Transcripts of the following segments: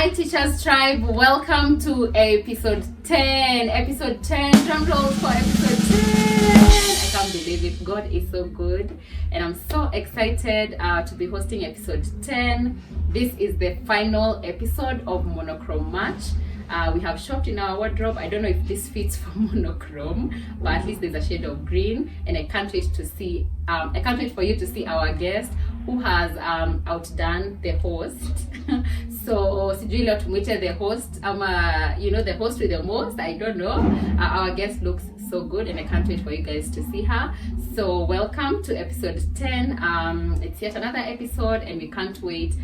Hi Teachers Tribe, welcome to episode 10. Episode 10, drum rolls for episode 10. I can't believe it, God is so good. And I'm so excited to be hosting episode 10. This is the final episode of Monochrome March. We have shopped in our wardrobe. I don't know if this fits for monochrome, but at least there's a shade of green. And I can't wait to see, I can't wait for you to see our guest who has outdone the host. So sijui leo tumwite the host, the host with the most, I don't know. Our guest looks so good and I can't wait for you guys to see her. So welcome to episode 10. It's yet another episode and we can't wait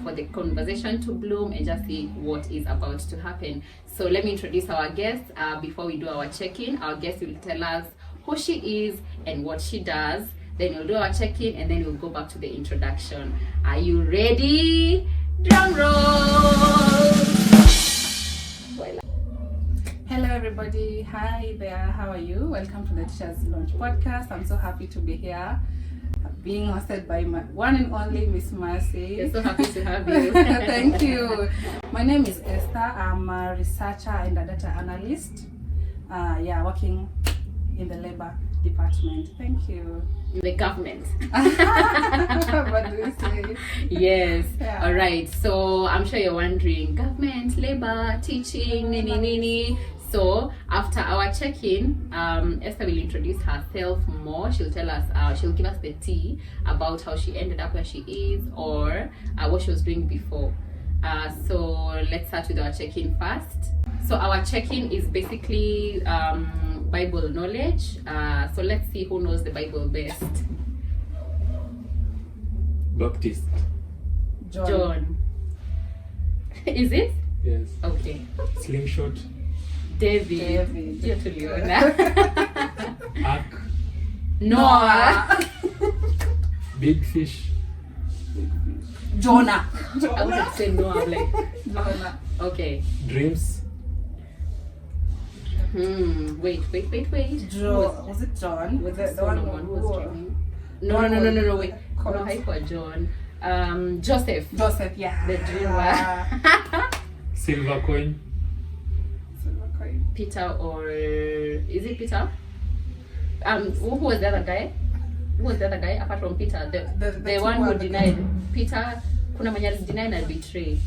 for the conversation to bloom and just see what is about to happen. So let me introduce our guest before we do our check-in. Our guest will tell us who she is and what she does. Then we'll do our check-in and then we'll go back to the introduction. Are you ready? Drum roll! Hello everybody, hi there, how are you? Welcome to the Teachers Launch podcast. I'm so happy to be here, being hosted by my one and only Miss Mercy. We're so happy to have you. Thank you. My name is Esther. I'm a researcher and a data analyst. Working in the labor department. Thank you. The government. What do you say? Yes. Yeah. All right. So I'm sure you're wondering, government, labor, teaching, nini. So after our check-in, Esther will introduce herself more. She'll tell us, she'll give us the tea about how she ended up where she is or what she was doing before. So let's start with our check-in first. So our check-in is basically Bible knowledge. So let's see who knows the Bible best. Baptist. John. Is it? Yes. Okay. Slingshot. David. Hiyo tuliona. Ark. Noah. Big fish. Jonah. I would say Noah. I'm like, Jonah. okay. Dreams. Wait. Was it John? Was it it Solomon who was dreaming? No, wait. No, hyper John. Joseph. Joseph, yeah. The dreamer. Silver coin. Peter or is it Peter? Who was the other guy? Who was the other guy apart from Peter? The one who denied Peter. Kuna mwenye denied and betrayed.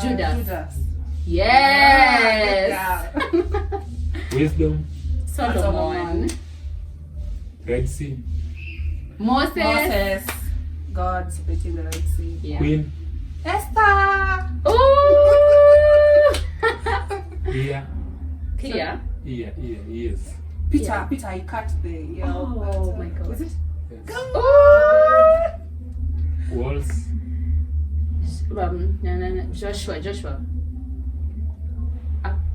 Judas. Yes. Yeah. Wisdom. Solomon. Red Sea. Moses. God splitting the Red Sea. Yeah. Queen. Esther. Ooh. Ear. Clear. Yes. Peter, Yeah. Peter, I cut the ear. Oh my God. Is it? Yes. Ooh. Walls. No. Joshua.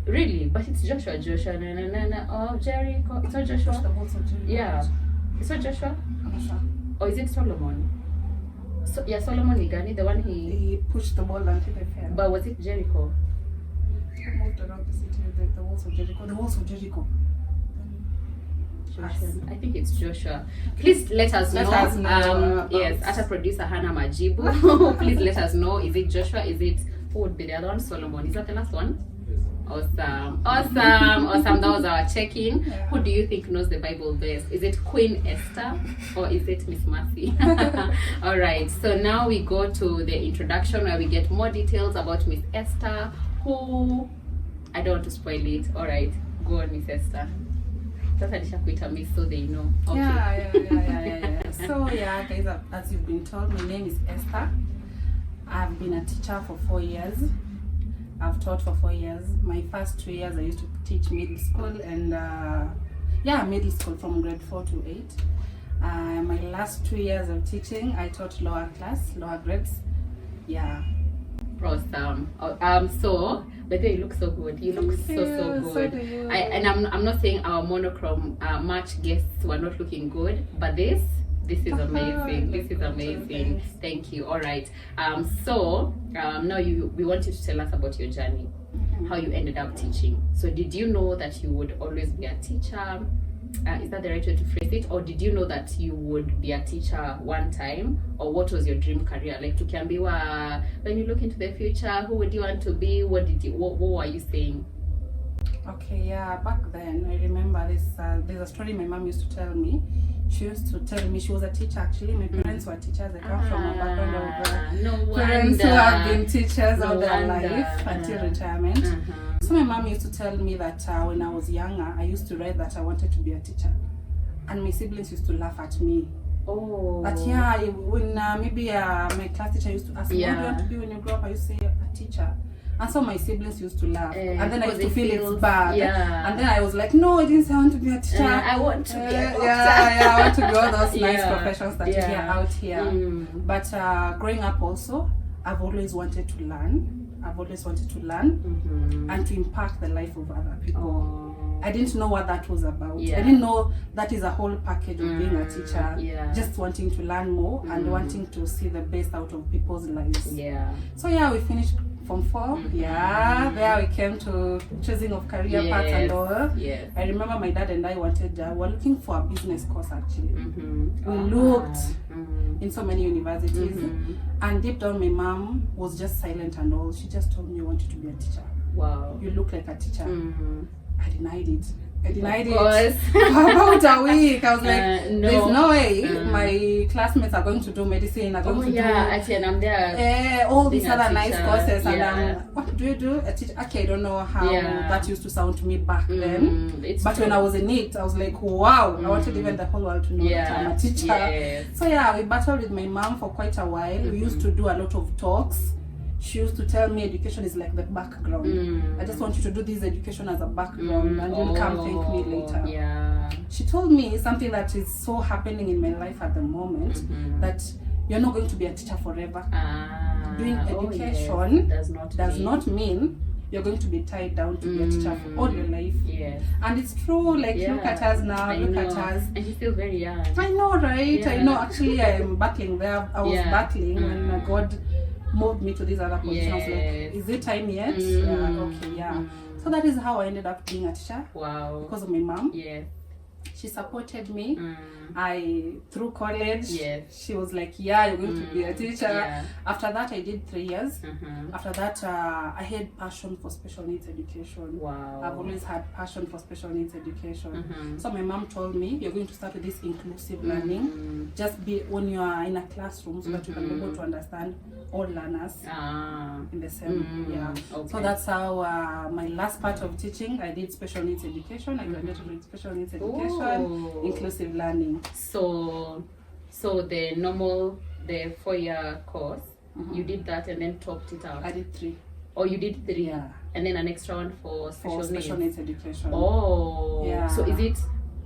Really? But it's Joshua. No. Oh, Jericho. It's not The Joshua. walls of Jericho. Yeah. It's not Joshua. I'm not sure. Or is it Solomon? So, yeah, Solomon Nigani, the one He pushed the ball until they fell. But was it Jericho? He moved around the city, the walls of Jericho. The walls of Jericho. Joshua. I think it's Joshua. Please let us know. Yes, Ata producer Hannah Majibu. Please let us know. Is it Joshua? Is it, who would be the other one? Solomon. Is that the last one? Yes. Awesome. That was our check-in. Yeah. Who do you think knows the Bible best? Is it Queen Esther or is it Miss Mercy? All right. So now we go to the introduction where we get more details about Miss Esther. Who? I don't want to spoil it. All right. Go on, Miss Esther. That's nishakuita Miss so they know. Okay. Yeah. So guys, as you've been told, my name is Esther. I've been a teacher for 4 years. I've taught for 4 years. My first 2 years I used to teach middle school and middle school from grade 4 to 8. My last 2 years of teaching, I taught lower grades. Yeah. Awesome. So, but you look so good. You look so good. So do you. I'm not saying our monochrome March guests were not looking good, but this is amazing. This is amazing. Thank you. All right. So now we want you to tell us about your journey, how you ended up teaching. So did you know that you would always be a teacher? is that the right way to phrase it, or did you know that you would be a teacher one time, or what was your dream career? Like tukiambiwa, when you look into the future, who would you want to be? What were you saying? Okay, yeah, back then I remember there's a story my mom used to tell me. She used to tell me she was a teacher actually. My parents were teachers. I come from a background of parents who have been teachers all their life until retirement. So my mom used to tell me that when I was younger, I used to write that I wanted to be a teacher. And my siblings used to laugh at me. Oh. But yeah, when maybe my class teacher used to ask me, what do you want to be when you grow up? I used to say a teacher. And so my siblings used to laugh. And then I used to feel it's bad. Yeah. And then I was like, no, I didn't say I want to be a teacher. I want to be a doctor. Yeah, I want to be all those nice professions that you hear out here. But growing up also, I've always wanted to learn. And to impact the life of other people. I didn't know what that was about. I didn't know that is a whole package of being a teacher. Just wanting to learn more and wanting to see the best out of people's lives. So yeah, we finished Form 4. There we came to choosing of career paths and all. I remember my dad and I were looking for a business course actually. We looked in so many universities, and deep down my mom was just silent and all. She just told me, I want you to be a teacher. Wow. You look like a teacher. I denied it. Of it course. for about a week. I was like, no. there's no way my classmates are going to do medicine, are going to do actually, and I'm there. All these other nice courses, and what do you do? A teacher? Okay, I don't know how that used to sound to me back then. But when I was in it, I was like, wow, I wanted even the whole world to know that I'm a teacher. So yeah, we battled with my mom for quite a while. We used to do a lot of talks. She used to tell me education is like the background. I just want you to do this education as a background and you'll come thank me later. She told me something that is so happening in my life at the moment, that you're not going to be a teacher forever. Doing education does not mean you're going to be tied down to be a teacher for all your life. And it's true, like look at us now, look at us. And you feel very young. I know, right? I know, actually I am battling there. I was battling when God moved me to these other positions. I was like, is it time yet? So that is how I ended up being a teacher. Wow. Because of my mom. She supported me. Through college. She was like, you're going to be a teacher. After that I did 3 years. After that I had passion for special needs education. Wow. I've always had passion for special needs education. So my mom told me, you're going to start with this inclusive learning. Just be when you are in a classroom so that you can be able to understand all learners in the same. So that's how my last part of teaching, I did special needs education. I graduated with special needs education, inclusive learning. So the 4-year course, you did that and then topped it out. I did 3. Oh, you did 3. And then an extra one for special needs education. So is it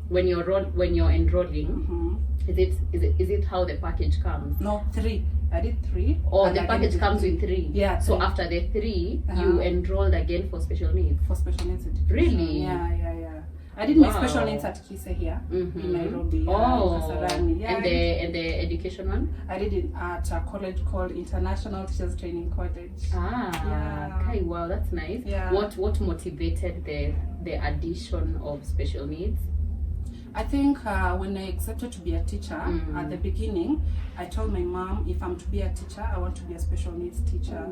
when you're enrolling? Is it how the package comes? No, 3. I did 3. Oh, the package comes with 3. So after the 3, you enrolled again for special needs. For special needs education. Really? Yeah. I did my special needs at Kise here in Nairobi. And the education one? I did it at a college called International Teachers Training College. Okay, wow, that's nice. What motivated the addition of special needs? I think when I accepted to be a teacher, at the beginning, I told my mom, if I'm to be a teacher, I want to be a special needs teacher.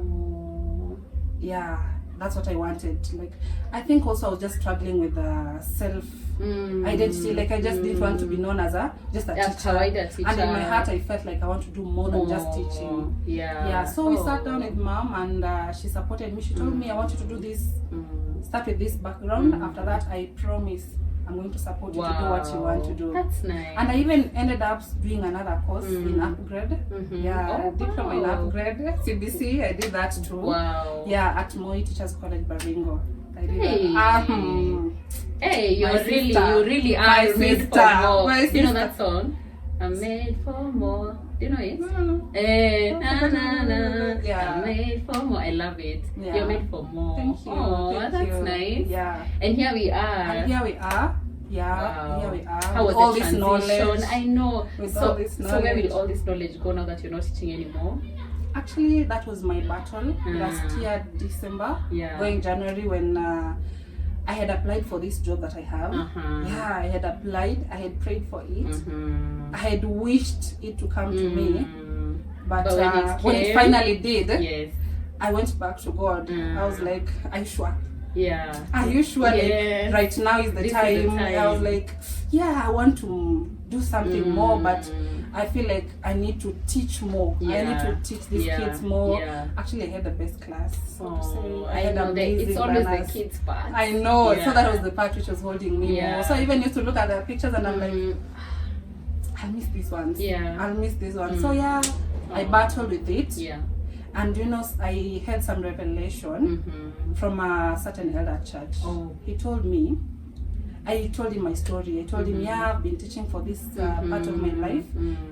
That's what I wanted. Like, I think also I was just struggling with self identity. Like, I just didn't want to be known as just a teacher. And in my heart, I felt like I want to do more than just teaching. So we sat down with mom, and she supported me. She told me, I want you to do this. Start with this background. After that, I promise I'm going to support you to do what you want to do. That's nice. And I even ended up doing another course in upgrade. Diploma in upgrade, CBC. I did that too. Wow. At Moi Teachers College, Baringo. I did Hey, you really are made for more. Do you know that song? I'm made for more. Do you know it? I'm made for more. I love it. You're made for more. Thank you. That's nice. And here we are. Here we are. Here we are. How was all the this transition? Knowledge. I know. So where will all this knowledge go now that you're not teaching anymore? Actually, that was my battle last year, December, going January, when I had applied for this job that I have. Yeah, I had applied. I had prayed for it. I had wished it to come to me. But when it finally did, yes, I went back to God. I was like, are you sure? Yeah. Are you sure? Yes. Like, right now is the time. I was like, yeah, I want to do something more, but I feel like I need to teach more. I need to teach these kids more. Actually, I had the best class. So to say, I had amazing it's always learners. the kids' part. I know. So that was the part which was holding me more. So I even used to look at the pictures and I'm like, I'll miss these ones. I'll miss this one. So I battled with it. And you know, I had some revelation from a certain elder church. He told me, I told him my story. I told him, I've been teaching for this part of my life,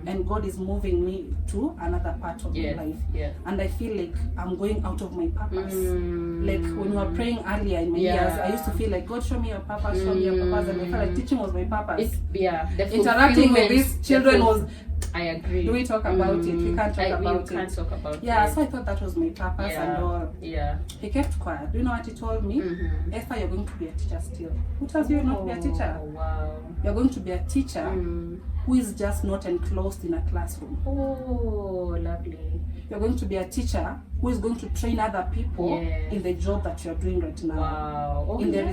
and God is moving me to another part of my life. And I feel like I'm going out of my purpose. Like when we were praying earlier in my years, I used to feel like, God, show me your purpose, show me your purpose. And I felt like teaching was my purpose. Interacting with these children was... I agree. Do we talk about it? We can't talk about it. Can't talk about it. So I thought that was my purpose and all. He kept quiet. Do you know what he told me? Esther, you're going to be a teacher still. Who tells you you're not to be a teacher? Wow. You're going to be a teacher who is just not enclosed in a classroom. Oh, lovely. You're going to be a teacher who is going to train other people in the job that you're doing right now. Wow. In the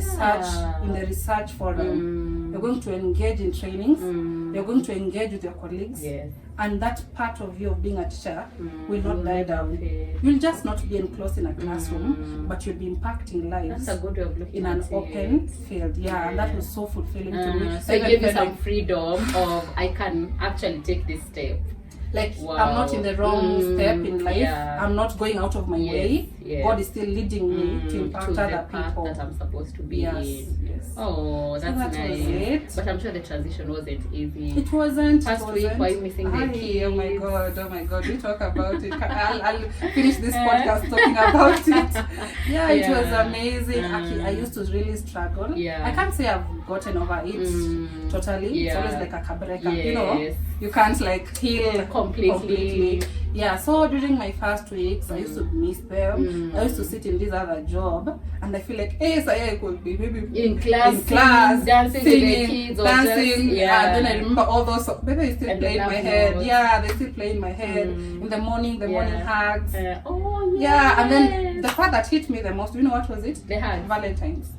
research forum. You're going to engage in trainings. You're going to engage with your colleagues. And that part of you of being a teacher will not die down. You'll just not be enclosed in a classroom, but you'll be impacting lives. That's a good way of looking in an open field. And that was so fulfilling to me. So it gave you some freedom of, I can actually take this step. Like, I'm not in the wrong step in life. I'm not going out of my way. God is still leading me to impact other people that I'm supposed to be in. Oh, that's nice. But I'm sure the transition wasn't easy. It wasn't. First week, were you missing the kids? Oh my god, we talk about it. I'll finish this podcast talking about it. It was amazing. Actually, I used to really struggle. I can't say I've gotten over it totally. It's always like a kabreka, you know. You can't like heal completely. So during my first weeks, I used to miss them. I used to sit in this other job, and I feel like, I could be maybe in class, dancing singing, with the kids, dancing. Then I remember all those. Maybe I still play in my head. They still play in my head. In the morning, morning hugs. And then the part that hit me the most, you know what was it? The hugs. Valentine's.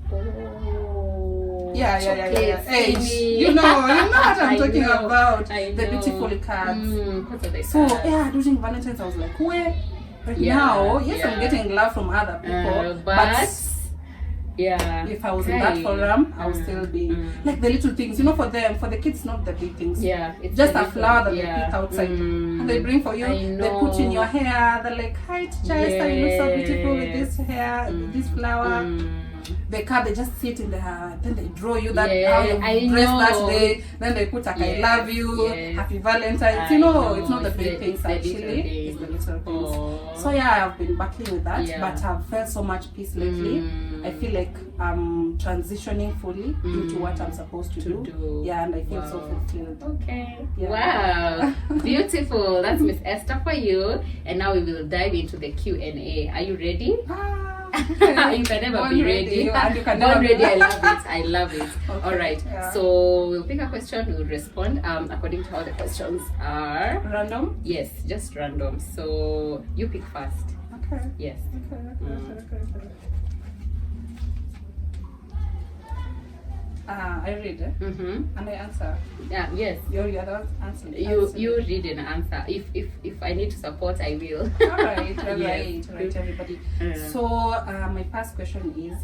Eish. You know what I'm talking about. The beautiful cards. So during Valentine's I was like, now, I'm getting love from other people, but if I was in that forum, I would still be like the little things, for the kids, not the big things. It's just a flower that they pick outside and they bring for you. They put in your hair. They're like, hi teacher, Esther, you look so beautiful with this hair, this flower. They just sit in there, then they draw you that how you dress that day, then they put like I love you, happy Valentine's. It's not the big things actually, it's the little things. So I've been battling with that, but I've felt so much peace lately. I feel like I'm transitioning fully into what I'm supposed to do. And I feel so fulfilled. Wow, beautiful. That's Miss Esther for you. And now we will dive into the Q&A. Are you ready? You can never be ready. I love it. All right. So we'll pick a question. We'll respond according to how the questions are. Random? Yes, just random. So you pick first. Okay. Yes. Okay. I read it and I answer. Yes. You're the other answer. You read and answer. If I need to support, I will. All right, everybody. So my first question is,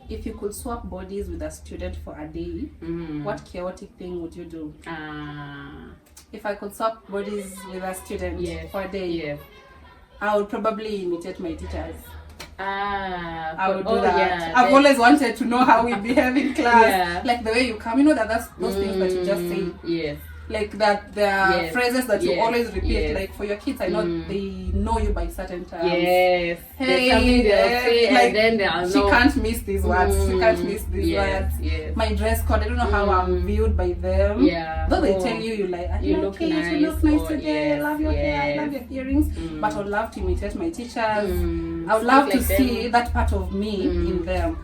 if you could swap bodies with a student for a day, what chaotic thing would you do? If I could swap bodies with a student for a day, I would probably imitate my teachers. I would do that. I've always wanted to know how we behave in class. Like the way you come, that's those things that you just say. Like that, there are phrases that you always repeat. Like for your kids, I know they know you by certain terms. Hey, and then they'll know. She can't miss these words. She can't miss these words. My dress code, I don't know how I'm viewed by them. Though they tell you like, you look nice today. I love your hair. I love your earrings. But I would love to imitate my teachers. I would love to see that part of me in them.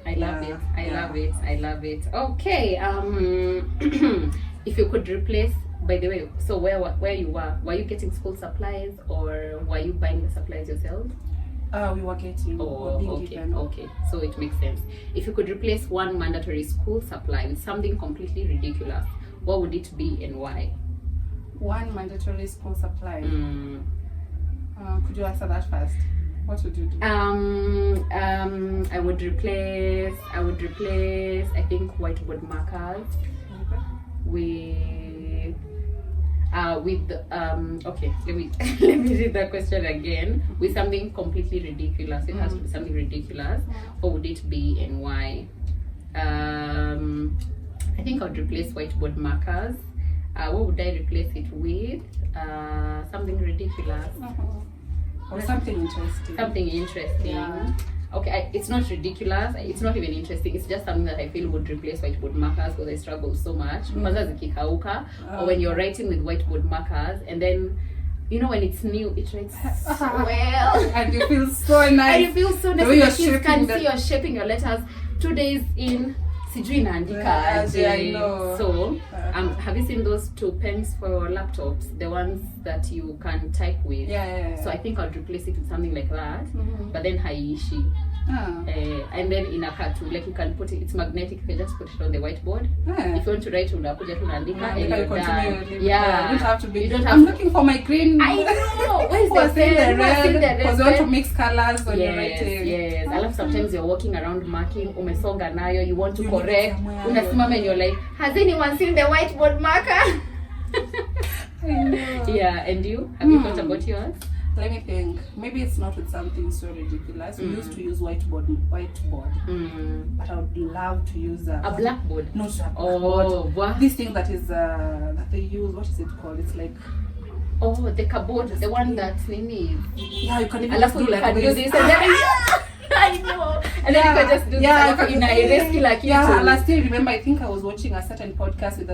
I love Yeah, it. I yeah. love it. I love it. Okay. If you could replace, by the way, so where you were you getting school supplies or were you buying the supplies yourself? We were getting. Oh, being okay, given. okay. So it makes sense. If you could replace one mandatory school supply with something completely ridiculous, what would it be and why? One mandatory school supply. Mm. Could you answer that first? What would you do? I would replace I think whiteboard markers with okay, let me let me read that question again. With something completely ridiculous. It has to be something ridiculous. What would it be and why? I think I would replace whiteboard markers. What would I replace it with? Something ridiculous. Or something interesting. Something interesting. Yeah. Okay, it's not ridiculous. It's not even interesting. It's just something that I feel would replace whiteboard markers because I struggle so much. Kwanza zikikauka, or when you're writing with whiteboard markers, and then you know when it's new, it writes so well, And you feel so nice. and you feel so nice. The way The you're kids can shaping see you're shaping your letters 2 days in. Sijui naandika aje. I know. So, have you seen those two pens for laptops? The ones that you can type with. Yeah. So I think I'd replace it with something like that, but then haiishi. Ah. And then in a cartoon, like you can put it, it's magnetic, you can just put it on the whiteboard. Yeah. If you want to write, unakuja tu unaandika and You you're can done. continue. Yeah. You don't have to be. You don't have I'm to- looking for my green. I know. Where's What's the in the pen? What's in the red? Because you want to pen? mix colors when you're Yes, writing. yes. I love sometimes you're walking around marking, umesonga nayo, you want to You need correct, somewhere. unasimama and you're like, has anyone seen the whiteboard marker? I know. Yeah, and you? Have you thought about yours? Let me think. Maybe it's not with something so ridiculous. We used to use whiteboard, but I would love to use A blackboard? not a Oh, blackboard. what? This thing that is that they use. What is it called? It's like Oh, the cupboard, the one that's nini. yeah, you can even Alafu do you like can do this and then I know. And then you can just do this. Yeah, Alafu inaerase kila kitu. yeah. Last year, remember, I think I was watching a certain podcast with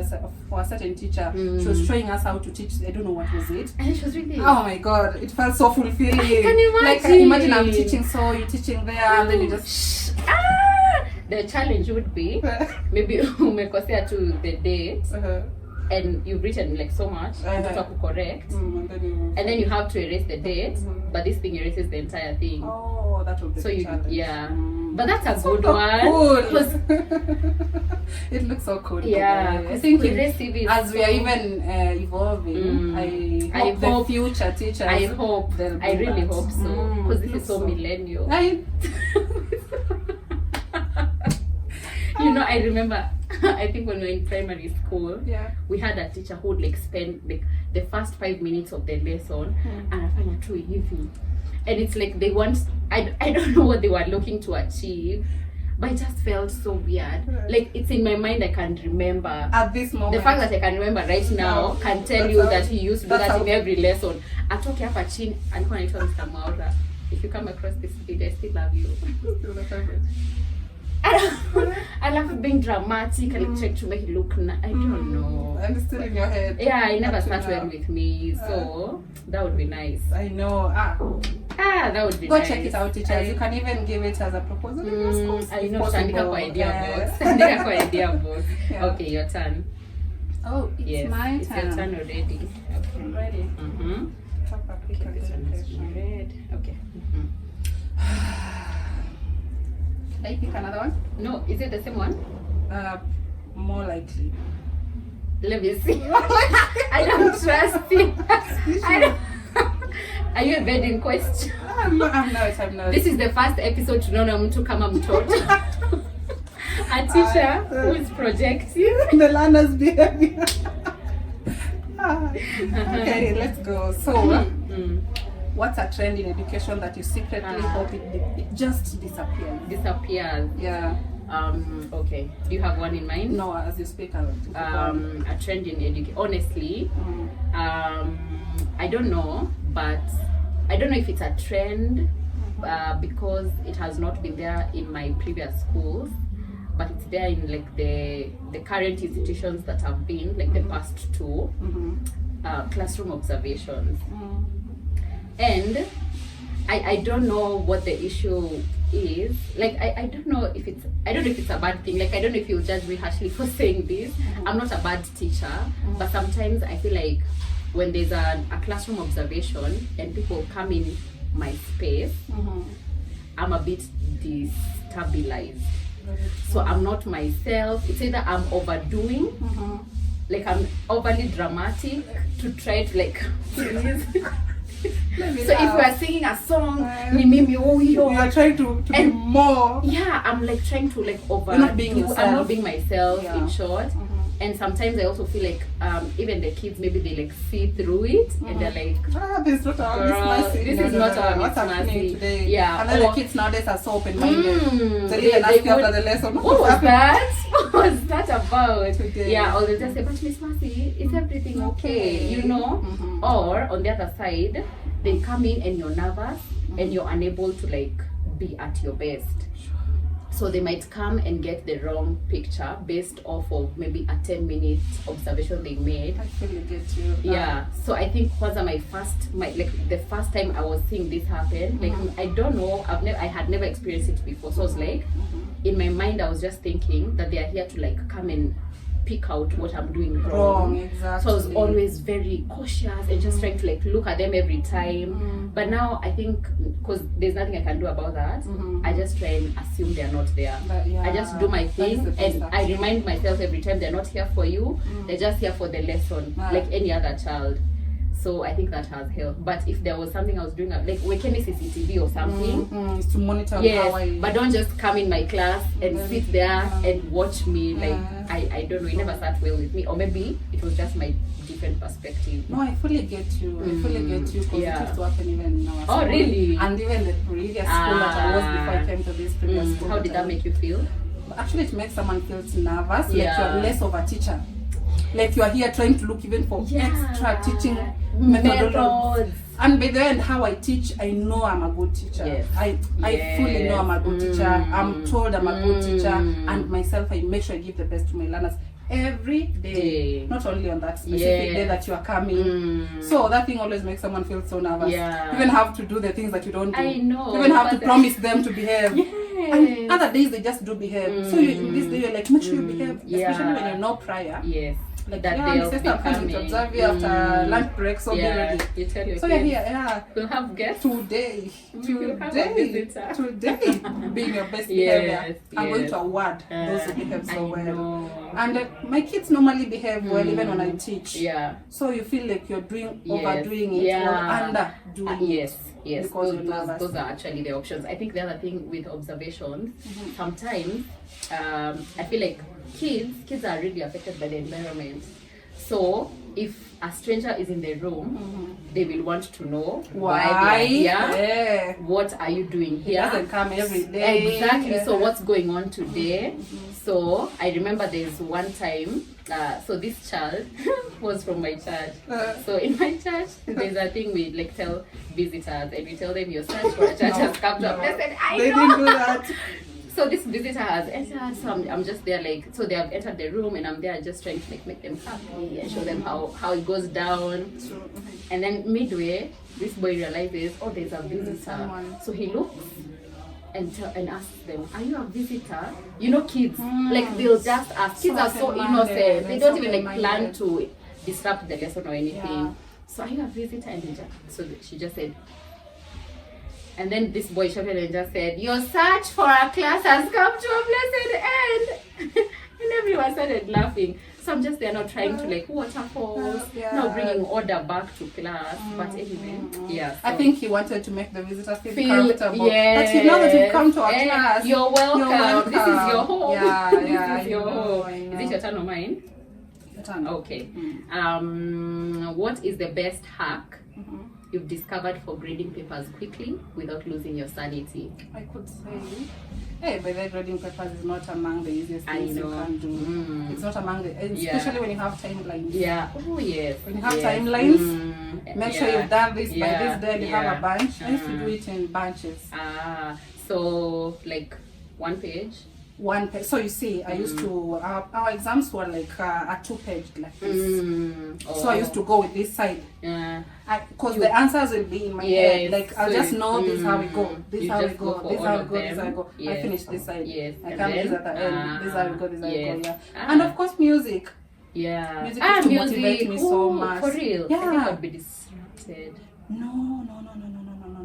for a certain teacher. She was showing us how to teach. I don't know what was it. And then she was reading. Oh my god, it felt so fulfilling. Can you Like imagine? imagine I'm teaching, so you're teaching there, and then you just The challenge would be maybe umekosea to the date and you've written like so much to correct and then you have to erase the date, but this thing erases the entire thing. Oh, that would be So the you challenge. yeah, but that's a So good one. cool. 'Cause- It looks so cool. Yeah, I think erase CV is as we are so- even evolving, I hope the future teachers. I hope. they'll do I really that. hope so. Because this is so so. millennial. I You know, I remember, I think when we were in primary school, yeah. we had a teacher who would like spend like the first 5 minutes of the lesson anafanya tu hivi. And it's like they want, I don't know what they were looking to achieve, but it just felt so weird. Like it's in my mind, I can't remember. At this moment. The fact that I can remember right now No, can tell that's you how- that he used to do that's that how- in every lesson. Atoke hapa chini, alikuwa anaitwa Mr. Maura. If you come across this video, I still love you. I love being dramatic. I like trying to make it look I don't know. And it's still in your head. Yeah, it never Up to sat well now. with me. So that would be nice. I know. That would be Go nice. check it out, teachers. You can even give it as a proposal in your schools. I if know, possible. tandika kwa idea Yeah. box. Tandika kwa idea box. Yeah. Okay, your turn. Oh, it's Yes, my it's turn. your turn already. Okay. I'm ready. Mm-hmm. Top up, pick This one is red. Okay. Can I pick another one? No, is it the same one? More likely. Let me see. I don't trust it. I don't. Are you evading question? I'm not. This is the first episode tunaona mtu kama mtoto. A teacher who is projecting. The learner's behavior. Okay, let's go. So, what's a trend in education that you secretly hope it just disappears? Disappears. Yeah. Okay. Do you have one in mind? No, as you speak, I'll A trend in education. Honestly, I don't know, but I don't know if it's a trend because it has not been there in my previous schools, but it's there in like the current institutions that have been like the past two classroom observations. And I don't know what the issue is like I don't know if it's a bad thing. Like I don't know if you'll judge me harshly for saying this. I'm not a bad teacher, but sometimes I feel like when there's a classroom observation and people come in my space, I'm a bit destabilized. So I'm not myself. It's either I'm overdoing, like I'm overly dramatic to try to like please. So if we are singing a song, ni mimi huyo, you are trying to be more. Yeah, I'm like trying to like overdo. You're not being yourself. I'm not being myself, Yeah. in short. And sometimes I also feel like even the kids, maybe they like see through it and they're like, This is not our Miss girl, Mercy. this is not our What's Miss happening Mercy. today? Yeah. And then the Or- kids nowadays are so open-minded. They they even ask you would- after the lesson. what was that? What was that about? Today. Yeah, or they'll just say, but Miss Mercy, is everything okay? You know? Or on the other side, they come in and you're nervous and you're unable to like be at your best. So they might come and get the wrong picture based off of maybe a 10-minute observation they made. I feel you get you. Yeah, so I think was the first time I was seeing this happen. Like I don't know, I had never experienced it before. So I was like, in my mind, I was just thinking that they are here to like come and pick out what I'm doing wrong. Exactly. So I was always very cautious and just trying to like look at them every time. But now I think because there's nothing I can do about that, I just try and assume they're not there. But yeah, I just do my that's thing the best and I action. remind myself every time they're not here for you, they're just here for the lesson, like any other child. So I think that has helped. But if there was something I was doing, like Wekeni CCTV or something, It's to monitor how yes, I... but don't just come in my class and sit there and watch me. Like I don't know, it never sat well with me, or maybe it was just my different perspective. No, I fully get you. I fully get you because Yeah. it used to happen even in our school. Oh, really? And even the previous school that I was before I came to this previous school. How did that make you feel? Actually, it makes someone feel nervous, like Yeah. you're less of a teacher. Like you're here trying to look even for extra teaching methodologies. Methods. And by the end, how I teach, I know I'm a good teacher. Yes. I fully know I'm a good teacher. I'm told I'm a good teacher, and myself, I make sure I give the best to my learners every day. Not only on that specific day that you are coming. So that thing always makes someone feel so nervous. Yeah. You even have to do the things that you don't do. I know. You even have to But promise them to behave. Yes. And other days they just do behave. So you, this day you're like, make sure you behave, especially when you know prior. Yes. Like, That yeah, they'll Mrs. be I'm coming to coming. observe you after lunch break, so be ready. You tell your So you're kids, here, yeah. we'll have guests. Today, We will have a visitor. today, being your best behavior. I'm going to award those who behave so well. Know. And my kids normally behave well even when I teach. Yeah. So you feel like you're doing Yes. overdoing it Yeah. or underdoing it. Yes. Yes, Because you're those nervous. are actually the options. I think the other thing with observations, sometimes I feel like kids are really affected by the environment. So if a stranger is in the room, they will want to know why they are here. Yeah. What are you doing He here? doesn't come every day. Exactly. So what's going on today? So I remember there's one time. So this child was from my church. So in my church, there's a thing we like tell visitors, and we tell them your search for a church has come to a place. And I They know. didn't do that. So this visitor has entered, so I'm just there like, so they have entered the room and I'm there just trying to like make them happy and show them how it goes down. And then midway, this boy realizes, oh, there's a visitor. someone. So he looks and asks them, are you a visitor? You know, kids, like they'll just ask. Kids are so open-minded. innocent. They They're don't so even like plan open-minded. to disrupt the lesson or anything. Yeah. So are you a visitor? And she just said, and then this boy shouted and just said, your search for a class has come to a blessed end. And everyone started laughing. So I'm just there now trying to like waterfalls, now bringing order back to class. But anyway, yeah. I so- think he wanted to make the visitor feel Feel- comfortable. yes. That you know that you've come to our class. You're welcome. This is your home. Yeah, This yeah, is your I know, home. I Is know. it your turn or mine? Your turn. Okay. What is the best hack you've discovered for grading papers quickly without losing your sanity? I could say, hey, by the grading papers is not among the easiest I things you know. can do. It's not among the, especially when you have timelines. Yeah. Oh yes. When you have yes. timelines, make sure Yeah. you've done this by Yeah. this day. You Yeah. have a bunch. I used to do it in bunches. So like one page, one page. So you see, I used to our exams were like a 2-page like this. So I used to go with this side. Because the answers will be in my head. Like I'll just know this is how we go. This is how we go. This is how we go. This is how we go. I finish this side. I come this at the end. This is how we go. This is how we go. Yeah. And of course music. Yeah. Music used to motivate me so much. For real? Yeah. I think I'd be distracted. No.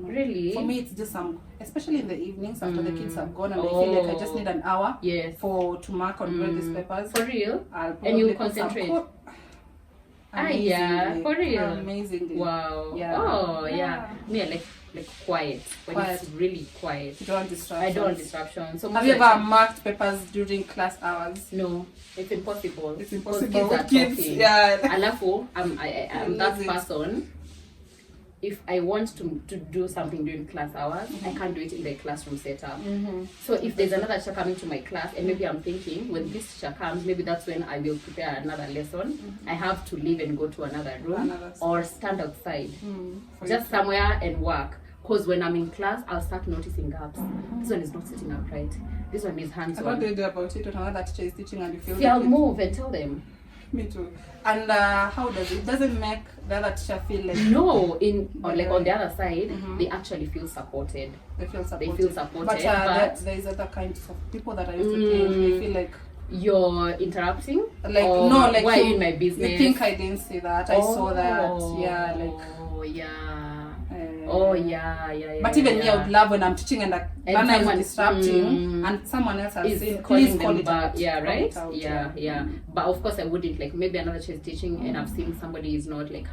Really? For me, it's just especially in the evenings after the kids have gone and I feel like I just need an hour to mark on all these papers. For real? And you concentrate? Amazingly. For real? Amazingly. Wow. Yeah. Oh, yeah. Me, I like quiet. When it's really quiet. You don't want distractions. I don't want distractions. So have you ever marked papers during class hours? No. It's impossible. It's impossible. Kids are talking. Yeah. Alafu, I'm that person. If I want to do something during class hours, I can't do it in the classroom setup. So if there's another teacher coming to my class, and maybe I'm thinking, when this teacher comes, maybe that's when I will prepare another lesson. I have to leave and go to another room or stand outside, just somewhere and work. Because when I'm in class, I'll start noticing gaps. This one is not sitting upright. This one is hands-on. What do you do about it when another teacher is teaching and you feel I'll move and tell them. Me too. And how does it? Doesn't make the other teacher feel like no, on the other side, they actually feel supported. They feel supported. But there's other kinds of people that I used to think they feel like you're interrupting. Like no, like why are you in my business? You think I didn't see that? I saw that. Yeah, like But even me, I would love when I'm teaching and someone is disrupting and someone else has seen. Please call it back. Yeah, right? Yeah. But of course, I wouldn't like maybe another teacher is teaching and I've seen somebody is not like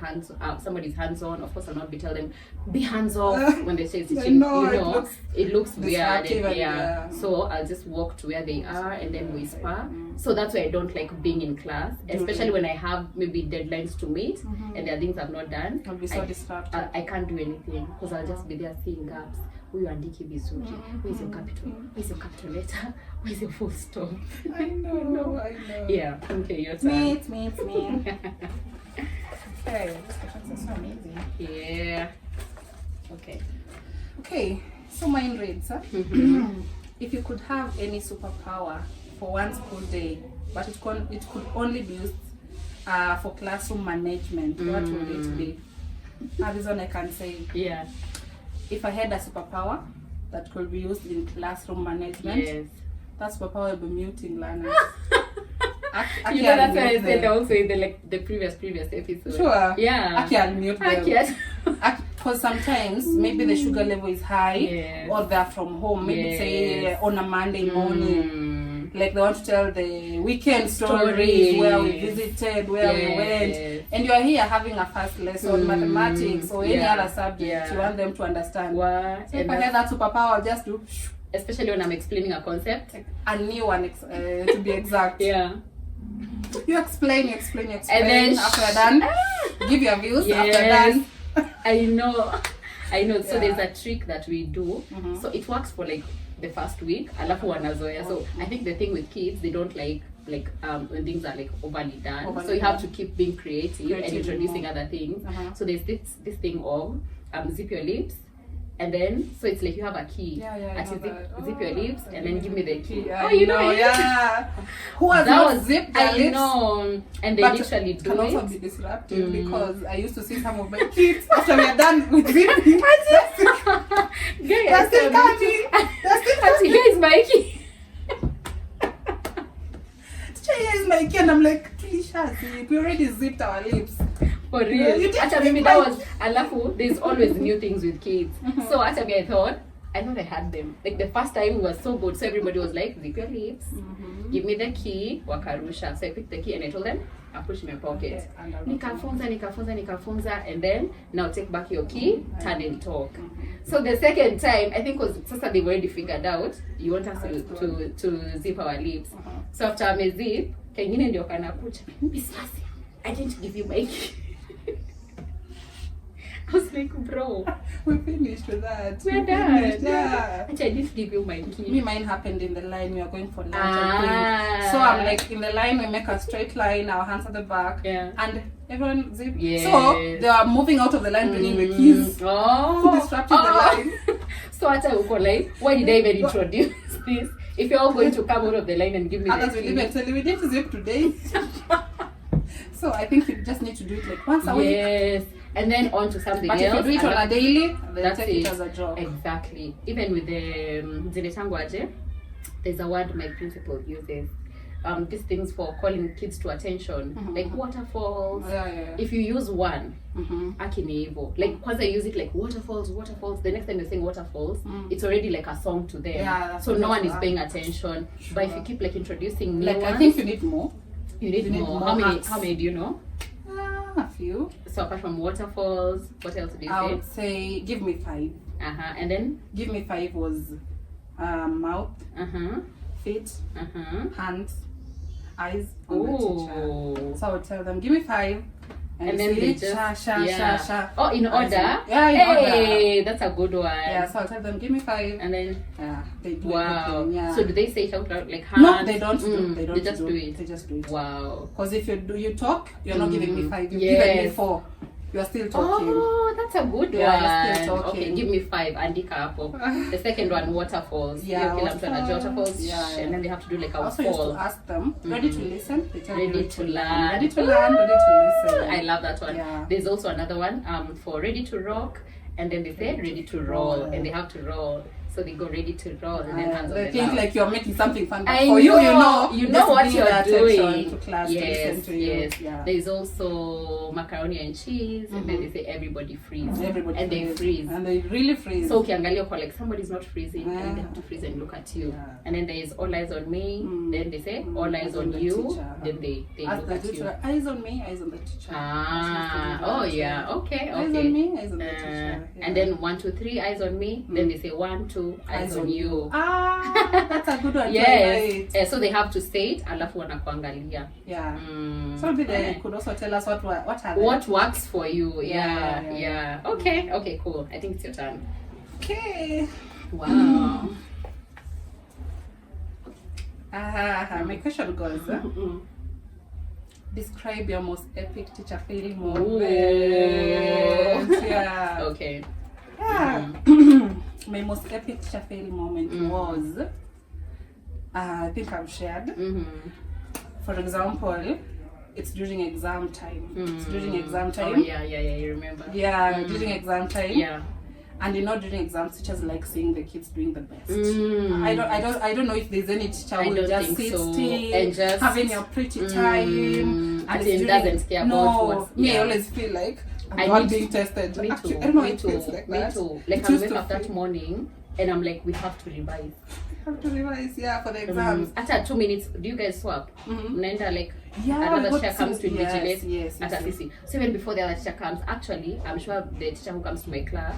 somebody's hands on. Of course, I'll not be telling them be hands off when they say teaching. It looks weird. So I'll just walk to where they are and then whisper. So that's why I don't like being in class, especially when I have maybe deadlines to meet and there are things I've not done. I'll be so distracted. I can't do anything because I'll just be there seeing gaps. Huyu andiki vizuri. Where's your capital? Where's your capital letter? Where's your full stop? I know. Yeah. Okay, your turn. Me. Okay, this question is so amazing. Yeah. Okay. So mine reads, if you could have any superpower for one school day, but it could only be used for classroom management, what would it be? This one I can say. Yeah. If I had a superpower that could be used in classroom management, that superpower would be muting learners. You know that's why I said also in the previous episode. Sure. Yeah. I'll mute them. Because sometimes maybe the sugar level is high or they're from home. Maybe say on a Monday morning. Like they want to tell the weekend stories where we visited, where we went. And you are here having a first lesson, mathematics or any other subject. You want them to understand. So if I had that superpower, I'll just do... Especially when I'm explaining a concept. A new one, to be exact. You explain. And then after you're done, give your views after done. I know. So there's a trick that we do. So it works for like the first week. Alafu wanazoea. So I think the thing with kids, they don't like when things are like overly done. So you have to keep being creative and introducing other things. So there's this thing of zip your lips. And then, so it's like you have a key. Zip your lips and then give me the key. You know. Who has not zipped their lips? I know. And they literally do it. Can also be disruptive because I used to see some of my kids after we are done with zipping. They're still coming. Here is my key. Here is my key, and I'm like, we already zipped our lips. For real. Actually, maybe that was alafu. There's always new things with kids. So actually, I thought I had them. Like the first time was so good, so everybody was like, zip your lips, give me the key, wakarusha. So I picked the key and I told them, I'll push in my pocket. Nikafunza, and then now take back your key, turn and talk. So the second time, I think was Sasa they already figured out you want us to zip our lips. So after I zip, kengine ndio kanakucha. Bisasi, I didn't give you my key. I was like, bro, we're finished with that. We're done. Yeah. Actually, I didn't give you my key. Mine happened in the line. We are going for lunch. So I'm like, in the line, we make a straight line, our hands at the back. And everyone zip. So they are moving out of the line, bringing the keys. Disrupting the line. So at I like, why did I even introduce this? If you're all going to come out of the line and give me Others the will even tell you, we didn't zip today. So I think you just need to do it like once a week. Yes. And then on to something But else. if you do it on a daily, then that's take it as a job. Exactly. Even with the Zinetangwaje, there's a word my principal uses. These things for calling kids to attention, like waterfalls. If you use one, akinivo, like once I use it like waterfalls, the next time you're saying waterfalls, it's already like a song to them. Yeah, so no one is paying attention. Sure. But if you keep like introducing new like ones, I think you need more. You need more. How many do you know? A few. So apart from waterfalls, what else do you say? I would say give me 5. And then? Give me 5 was mouth, feet, hands, eyes on the teacher. So I would tell them, give me 5. And then they just sha. Oh, in order? Yeah, in order. That's a good one. Yeah, so I'll tell them, give me 5. And then? They do wow. Yeah. So do they say it out loud like hands? No, they don't do it. They just do it. They just do it. Wow. Because if you talk, you're not giving me 5. You've given me 4. You are still talking. Oh, that's a good one. You're still talking. Okay, give me 5. Andika hapo. The second one, waterfalls. Yeah, waterfalls. Yeah. And then they have to do like a also fall. used to ask them, ready to listen? They tell Ready to learn. Ready to learn, ready to listen. I love that one. Yeah. There's also another one for ready to rock, and then they say ready to roll, and they have to roll. So they go ready to roll, and then hands on they the think lap. like you're making something fun. I For know, you know just what bring you're their attention doing. to class to listen to you. Yes. Yeah. There's also macaroni and cheese, and then they say everybody freeze. Everybody and they freeze. And they really freeze. So ukiangalia kwa like somebody's not freezing, and they have to freeze and look at you. Yeah. And then there is all eyes on me. Then they say all eyes on the you. teacher. Then they As look the at teacher, you. eyes on me, eyes on the teacher. Oh yeah, okay. Eyes on me, eyes on the teacher. Yeah. And then 1, 2, 3 eyes on me. Then they say 1, 2 eyes on you. That's a good one. Yes. So they have to say it, alafu wanakuangalia. Yeah. So maybe they could also tell us what works for you. Yeah. Okay, cool. I think it's your turn. Okay. Wow. My question goes, describe your most epic teacher fail moment. Yeah. Okay. Yeah. My most epic teacher fail moment was, I think I've shared. For example, it's during exam time. It's during exam time. Oh, yeah, you remember. Yeah, during exam time. Yeah. And during exams, teachers like seeing the kids doing the best. I don't know if there's any teacher who will just sit still and just having your pretty time. And it doesn't care about what's... Me, I always feel like I'm not being tested. Me Actually, too. I don't know Me if too. it's like Me that. too. Like I wake up that morning and I'm like, we have to revise. Yeah, for the exams. After 2 minutes, do you guys swap? Naenda like another teacher comes to invigilate. Yes. So even before the other teacher comes, actually, I'm sure the teacher who comes to my class,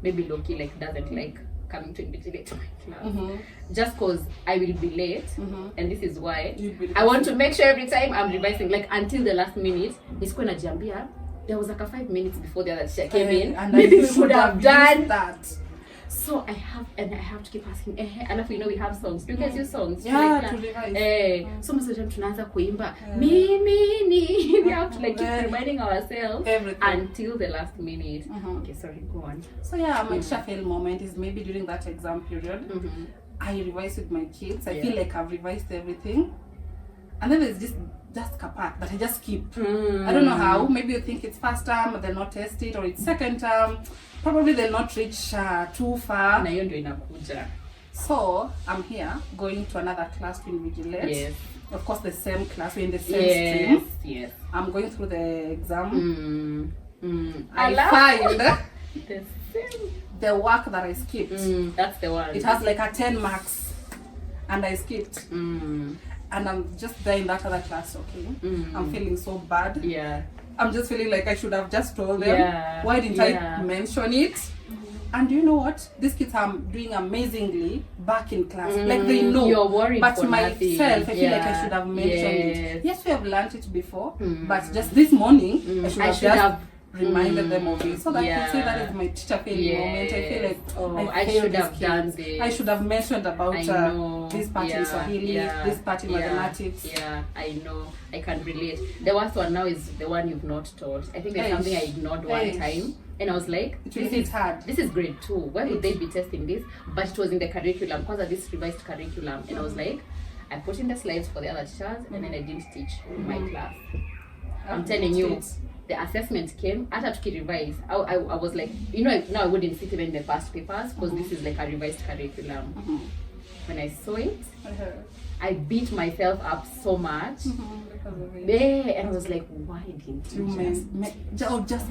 maybe Loki like doesn't like coming to invigilate to my class. Just cause I will be late, and this is why I want to make sure every time I'm revising, like until the last minute. Nisikuwe najiambia there was like a 5 minutes before the other teacher came in, and maybe we could have done that. So I have to keep asking, alafu we have songs. Do you guys use songs? Yeah, to revise. So most of the time tunaanza kuimba mimi we have to like keep reminding ourselves everything until the last minute. Okay, sorry, go on. So yeah, my teacher fail moment is maybe during that exam period. I revise with my kids. I feel like I've revised everything, and then there's just a part that I just keep. I don't know how. Maybe you think it's first term, they'll not test it, or it's second term. Probably they'll not reach too far. Na hiyo ndio inakuja. So I'm here going to another class to invigilate. Yes. Of course, the same class. We're in the same stream. Yes. I'm going through the exam. I find the work that I skipped. That's the one. It has like a 10 marks, and I skipped. And I'm just there in that other class. Okay. I'm feeling so bad. Yeah. I'm just feeling like I should have just told them. Why didn't I mention it? And you know what? These kids are doing amazingly back in class. Like they know. You're worried but for myself, nothing. I feel like I should have mentioned it. Yes, we have learned it before. But just this morning, I should have reminded them of it. So that I could say that is my teacher failing moment. I feel like I should have done this. I should have mentioned about this part in Swahili, this part in mathematics. Yeah, I know. I can relate. The worst one now is the one you've not told. I think there's something I ignored one time, And I was like, It's hard. This is grade 2. Why would they be testing this? But it was in the curriculum, because of this revised curriculum. And I was like, I put in the slides for the other teachers, and then I didn't teach in my class. I'm telling you, the assessment came, I had to revise. I was like, I wouldn't sit even in the past papers, because this is like a revised curriculum. When I saw it, I beat myself up so much. And I was like, why didn't you just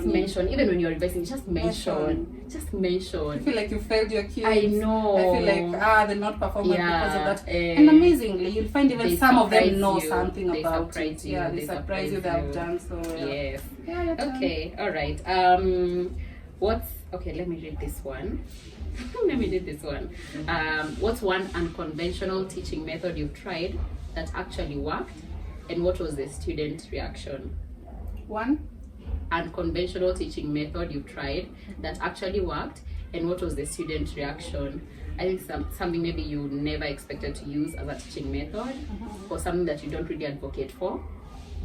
mention? Even when you're revising, just mention. I feel like you failed your kids. I know. I feel like they're not performing because of that. And amazingly, you'll find even some of them know something about it. They surprise you. They have done so. Yes. Okay. All right. Let me read this one. What's one unconventional teaching method you've tried that actually worked, and what was the student reaction? One unconventional teaching method you've tried that actually worked, and what was the student reaction? I think something maybe you never expected to use as a teaching method, or something that you don't really advocate for,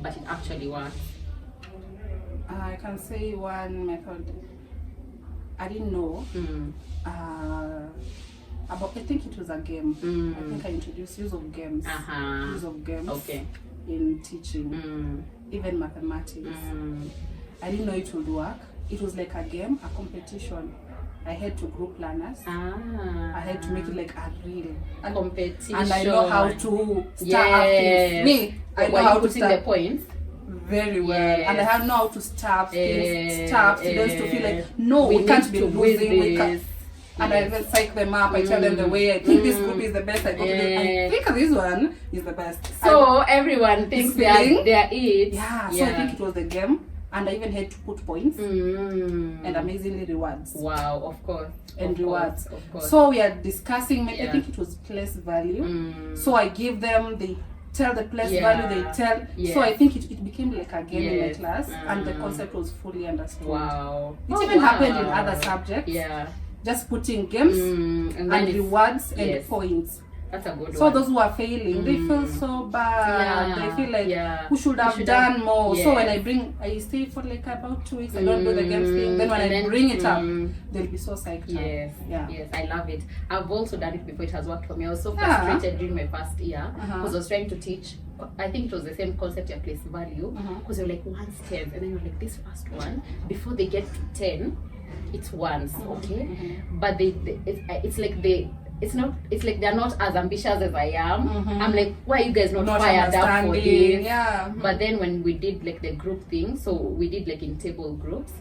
but it actually works. I can say one method I didn't know about. I think it was a game. I think I introduced use of games. Okay. In teaching, even mathematics. I didn't know it would work. It was like a game, a competition. I had to group learners. I had to make it like a real competition. And I know how to start up things. Me, I know how to start the points very well. And I know how to start things, start students to feel like, no, we can't be losing. And I will psych them up. I tell them the way I think this group is the best. I think this one is the best. So everyone thinks they are it. Yeah. So I think it was the game. And I even had to put points and amazingly rewards. Wow, of course. And rewards. Of course. So we are discussing, I think it was place value. So I give them, they tell the place value, they tell. So I think it became like a game in my class, and the concept was fully understood. Wow. It even happened in other subjects. Yeah. Just putting games and rewards and points. That's a good one. So those who are failing, they feel so bad. They feel like who should have done more. So when I stay for like about 2 weeks, I don't do the games thing. Then when I bring it up, they'll be so psyched. Yes, I love it. I've also done it before. It has worked for me. I was so frustrated during my first year because I was trying to teach. I think it was the same concept of place value, because you're like once 10, and then you're like this first one before they get to 10, it's once, okay, but it's like they're not as ambitious as I am. I'm like, why are you guys not fired up for this? But then when we did like the group thing, so we did like in table groups.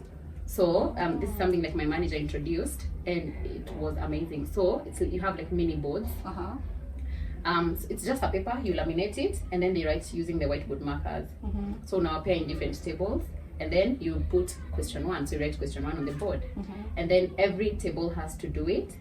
So this is something like my manager introduced, and it was amazing. So you have like mini boards. It's just a paper, you laminate it, and then they write using the whiteboard markers. So now appear in different tables, and then you put question 1. So you write question 1 on the board, and then every table has to do it.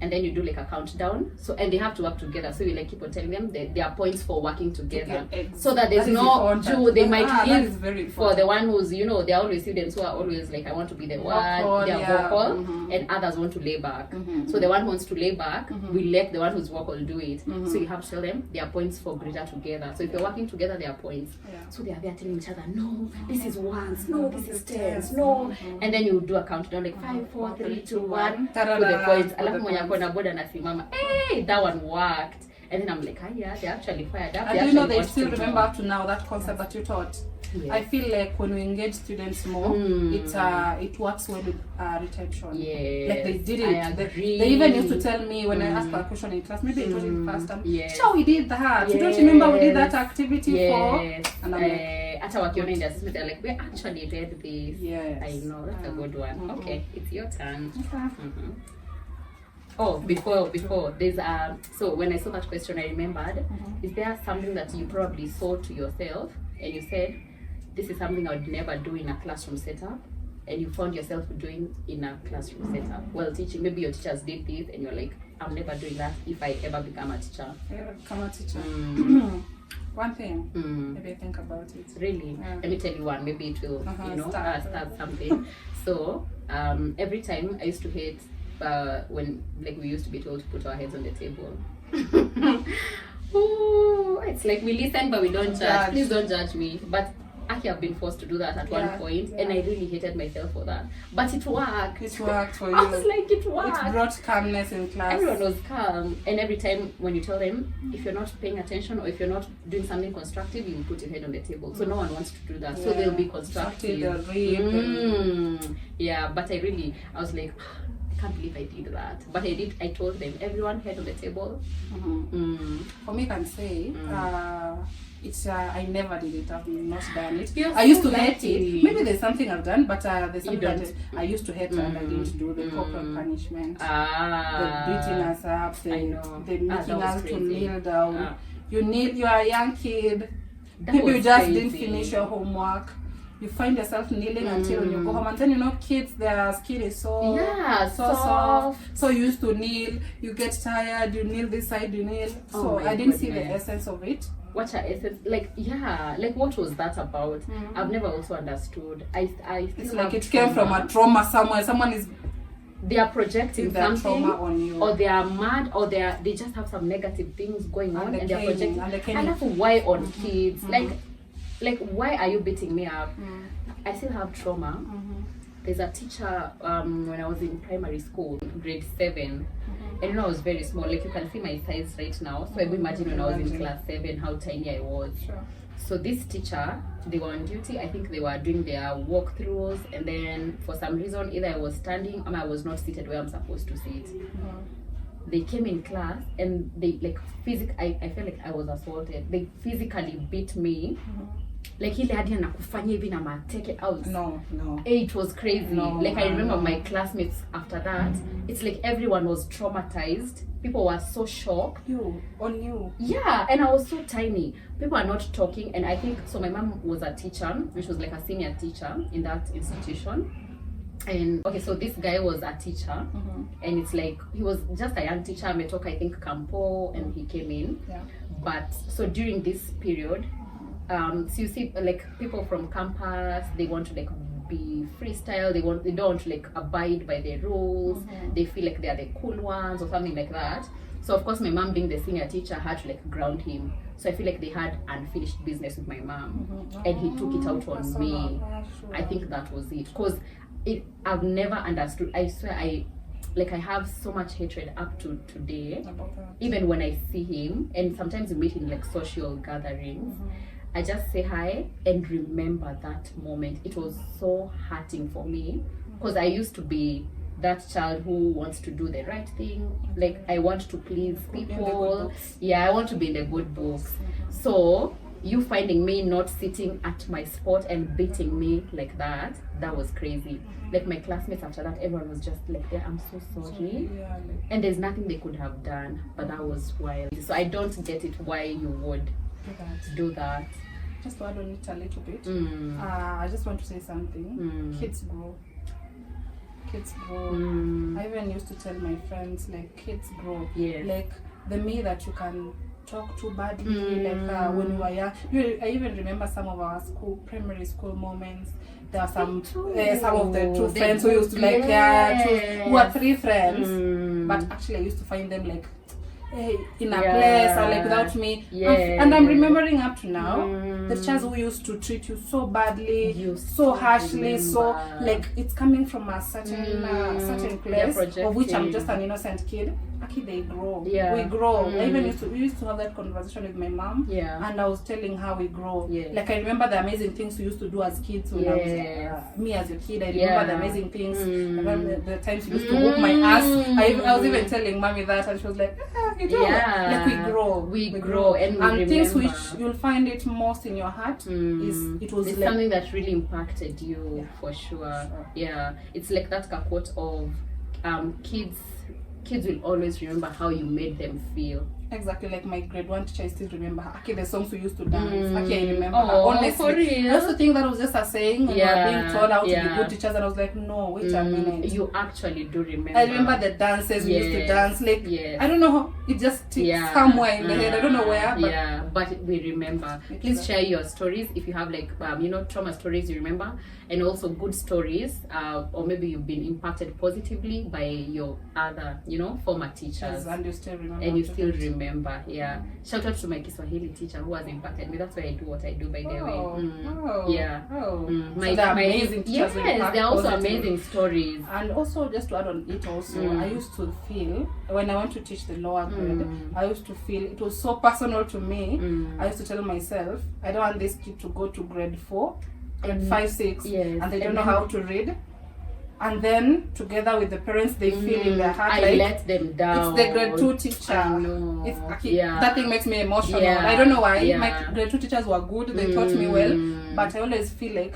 And then you do like a countdown. So and they have to work together. So you like keep on telling them that there are points for working together. So that there's no they might leave for the one who's there are always students who are always like, I want to be the one, they are vocal, and others want to lay back. So the one who wants to lay back, we let the one who's vocal do it. So you have to tell them there are points for greater together. So if they're working together, there are points. So they are there telling each other, no, this is ones, no, this is tens, no. And then you do a countdown like 5, 4, 3, 2, 1 for the points. On a board and asimama, hey, that one worked. And then I'm like, they actually fired up. And they still remember up to now that concept that you taught. I feel like when we engage students more, it works well with retention. Like they did it. They even used to tell me when I asked for a question in class, maybe it was in the first time, sure, we did that. You don't remember we did that activity for? And I'm like, they're like, we actually did this. I know, that's a good one. Okay, it's your turn. Oh, before there's so when I saw that question, I remembered, is there something that you probably saw to yourself and you said, this is something I would never do in a classroom setup, and you found yourself doing in a classroom setup while teaching? Maybe your teachers did this and you're like, I'm never doing that if I ever become a teacher. One thing, maybe I think about it. Really? Let me tell you one. Maybe it will, start something. So every time I used to hate when like we used to be told to put our heads on the table. Ooh, it's like we listen but we don't judge. Please don't judge me. But Actually, I've been forced to do that at one point, and I really hated myself for that. But it worked. It worked for you. I was like, it worked. It brought calmness in class. Everyone was calm, and every time when you tell them, if you're not paying attention or if you're not doing something constructive, you will put your head on the table. So no one wants to do that. So they'll be constructive. Yeah, but I was like, I can't believe I did that. But I told them, everyone head on the table. For me, I can say, I never did it. I've not done it. You're I used so to hate lucky. it. Maybe there's something I've done, but there's something don't. that I used to hate and I didn't do. The corporal punishment, the Ah. beating us up, I know. the That making was us to crazy. kneel down. Ah. You are a young kid. That Maybe you was just crazy. didn't finish your homework. You find yourself kneeling until when you go home, and then kids, their skin is so soft. So you used to kneel. You get tired. You kneel this side. You kneel. Oh So my I didn't see the goodness. essence of it. What are essence? Like what was that about? I've never also understood. I It's still like have it came from a trauma somewhere. Someone is they are projecting that something, trauma on you. or they are mad, or they just have some negative things going on, and they're projecting. And that's why on kids, like why are you beating me up? I still have trauma. There's a teacher when I was in primary school, grade 7, and I was very small. Like you can see my size right now. So I imagine when I was in class 7 how tiny I was. Sure. So this teacher, they were on duty. I think they were doing their walkthroughs, and then for some reason either I was standing or I was not seated where I'm supposed to sit. They came in class and they I felt like I was assaulted. They physically beat me. Like ile hadi anakufanya hivi na mateke out. No. It was crazy. No, I remember my classmates after that. It's like everyone was traumatized. People were so shocked. You. Yeah, and I was so tiny. People are not talking, and I think so. My mom was a teacher, which was like a senior teacher in that institution. And okay, so this guy was a teacher, and it's like he was just a young teacher. Ametoka, I think, Campo, and he came in. Yeah. But so during this period, so you see, like people from campus, they want to like be freestyle. They don't want to like abide by the rules. They feel like they are the cool ones or something like that. So of course, my mom, being the senior teacher, had to like ground him. So I feel like they had unfinished business with my mom, and he took it out on me. I think that was it, because I've never understood. I swear, I have so much hatred up to today. Even when I see him, and sometimes we meet in like social gatherings, I just say hi and remember that moment. It was so hurting for me, because I used to be that child who wants to do the right thing. Like I want to please people. Yeah, I want to be in the good books. So you finding me not sitting at my spot and beating me like that was crazy. Like my classmates after that, everyone was just like, yeah, I'm so sorry. And there's nothing they could have done, but that was wild. So I don't get it why you would do that. Just to add on it a little bit, I just want to say something. Kids grow. I even used to tell my friends, like, kids grow. Yes. Like the me that you can talk too badly, like when you were young. I even remember some of our primary school moments. There are some of the two friends who used to like who are 3 friends, but actually I used to find them like in a place or like without me. And I'm remembering up to now the teachers who used to treat you so badly, so harshly, so like it's coming from a certain place of which I'm just an innocent kid. Actually, they grow. We grow. I even we used to have that conversation with my mom, and I was telling her we grow. Like I remember the amazing things we used to do as kids when I was me as a kid. I remember the amazing things. I remember the times you used to whoop my ass. I was even telling mommy that, and she was like, like we grow, and things which you'll find it most in your heart is like something that really impacted you for sure. It's like that quote of kids will always remember how you made them feel. Exactly, like my grade 1 teacher, I still remember her. Okay, the songs we used to dance. Okay, I remember her. Oh, honestly, for real? I also think that was just a saying. We were being told how to be good teachers, and I was like, no, wait a minute. You actually do remember. I remember the dances we used to dance. Like, I don't know how, it just sticks somewhere in the head. I don't know where, but we remember. Please share your stories if you have like trauma stories you remember, and also good stories, or maybe you've been impacted positively by your other former teachers, and you still remember. remember. Yeah. Shout out to my Kiswahili teacher who has impacted me. That's why I do what I do, by the way. Yeah. So they're amazing teachers. Yes, they're also amazing stories. And also, just to add on it also, I used to feel, when I went to teach the lower grade, I used to feel it was so personal to me. I used to tell myself, I don't want this kid to go to grade 4, grade 5, 6, and they don't know how to read. And then, together with the parents, they feel in their heart I let them down. It's the grade 2 teacher. I know. That thing makes me emotional. Yeah. I don't know why. My grade 2 teachers were good. They taught me well. But I always feel like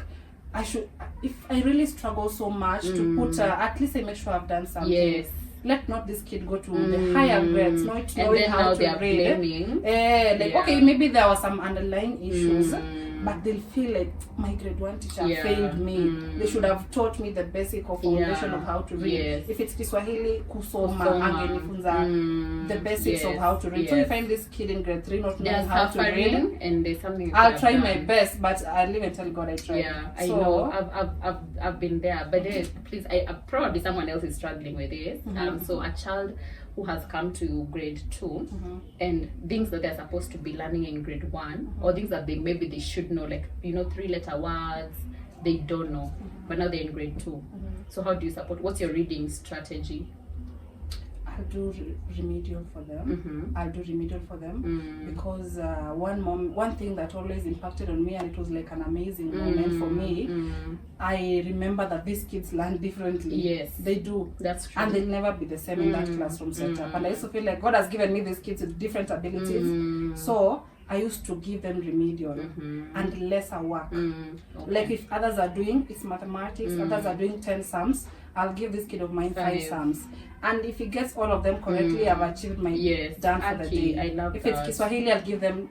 I should, if I really struggle so much to put, at least I make sure I've done something. Yes. Let not this kid go to the higher grades, not knowing how to read. Blaming. Okay, maybe there were some underlying issues. But they'll feel like my grade 1 teacher failed me. They should have taught me the basic of foundation of how to read. If it's Kiswahili, kusoma, angenifunza, the basics of how to read. So you find this kid in grade 3 not knowing how to read, and there's something I'll try my best, but I'll even tell God I tried. Yeah, I know. I've been there, but please, probably someone else is struggling with this. So a child who has come to grade 2 and things that they're supposed to be learning in grade 1 or things that maybe they should know, like 3-letter words, they don't know, but now they're in grade 2. So how do you support? What's your reading strategy? I'll do remedial for them. I'll do remedial for them because one thing that always impacted on me, and it was like an amazing moment for me. I remember that these kids learn differently. Yes, they do. That's true. And they'll never be the same in that classroom setup. And I used to feel like God has given me these kids with different abilities. So I used to give them remedial and lesser work. Like if others are doing, it's mathematics, others are doing 10 sums, I'll give this kid of mine 5 sums. And if he gets all of them correctly, I've achieved my done for the day. I love if it's Kiswahili, I'll give them,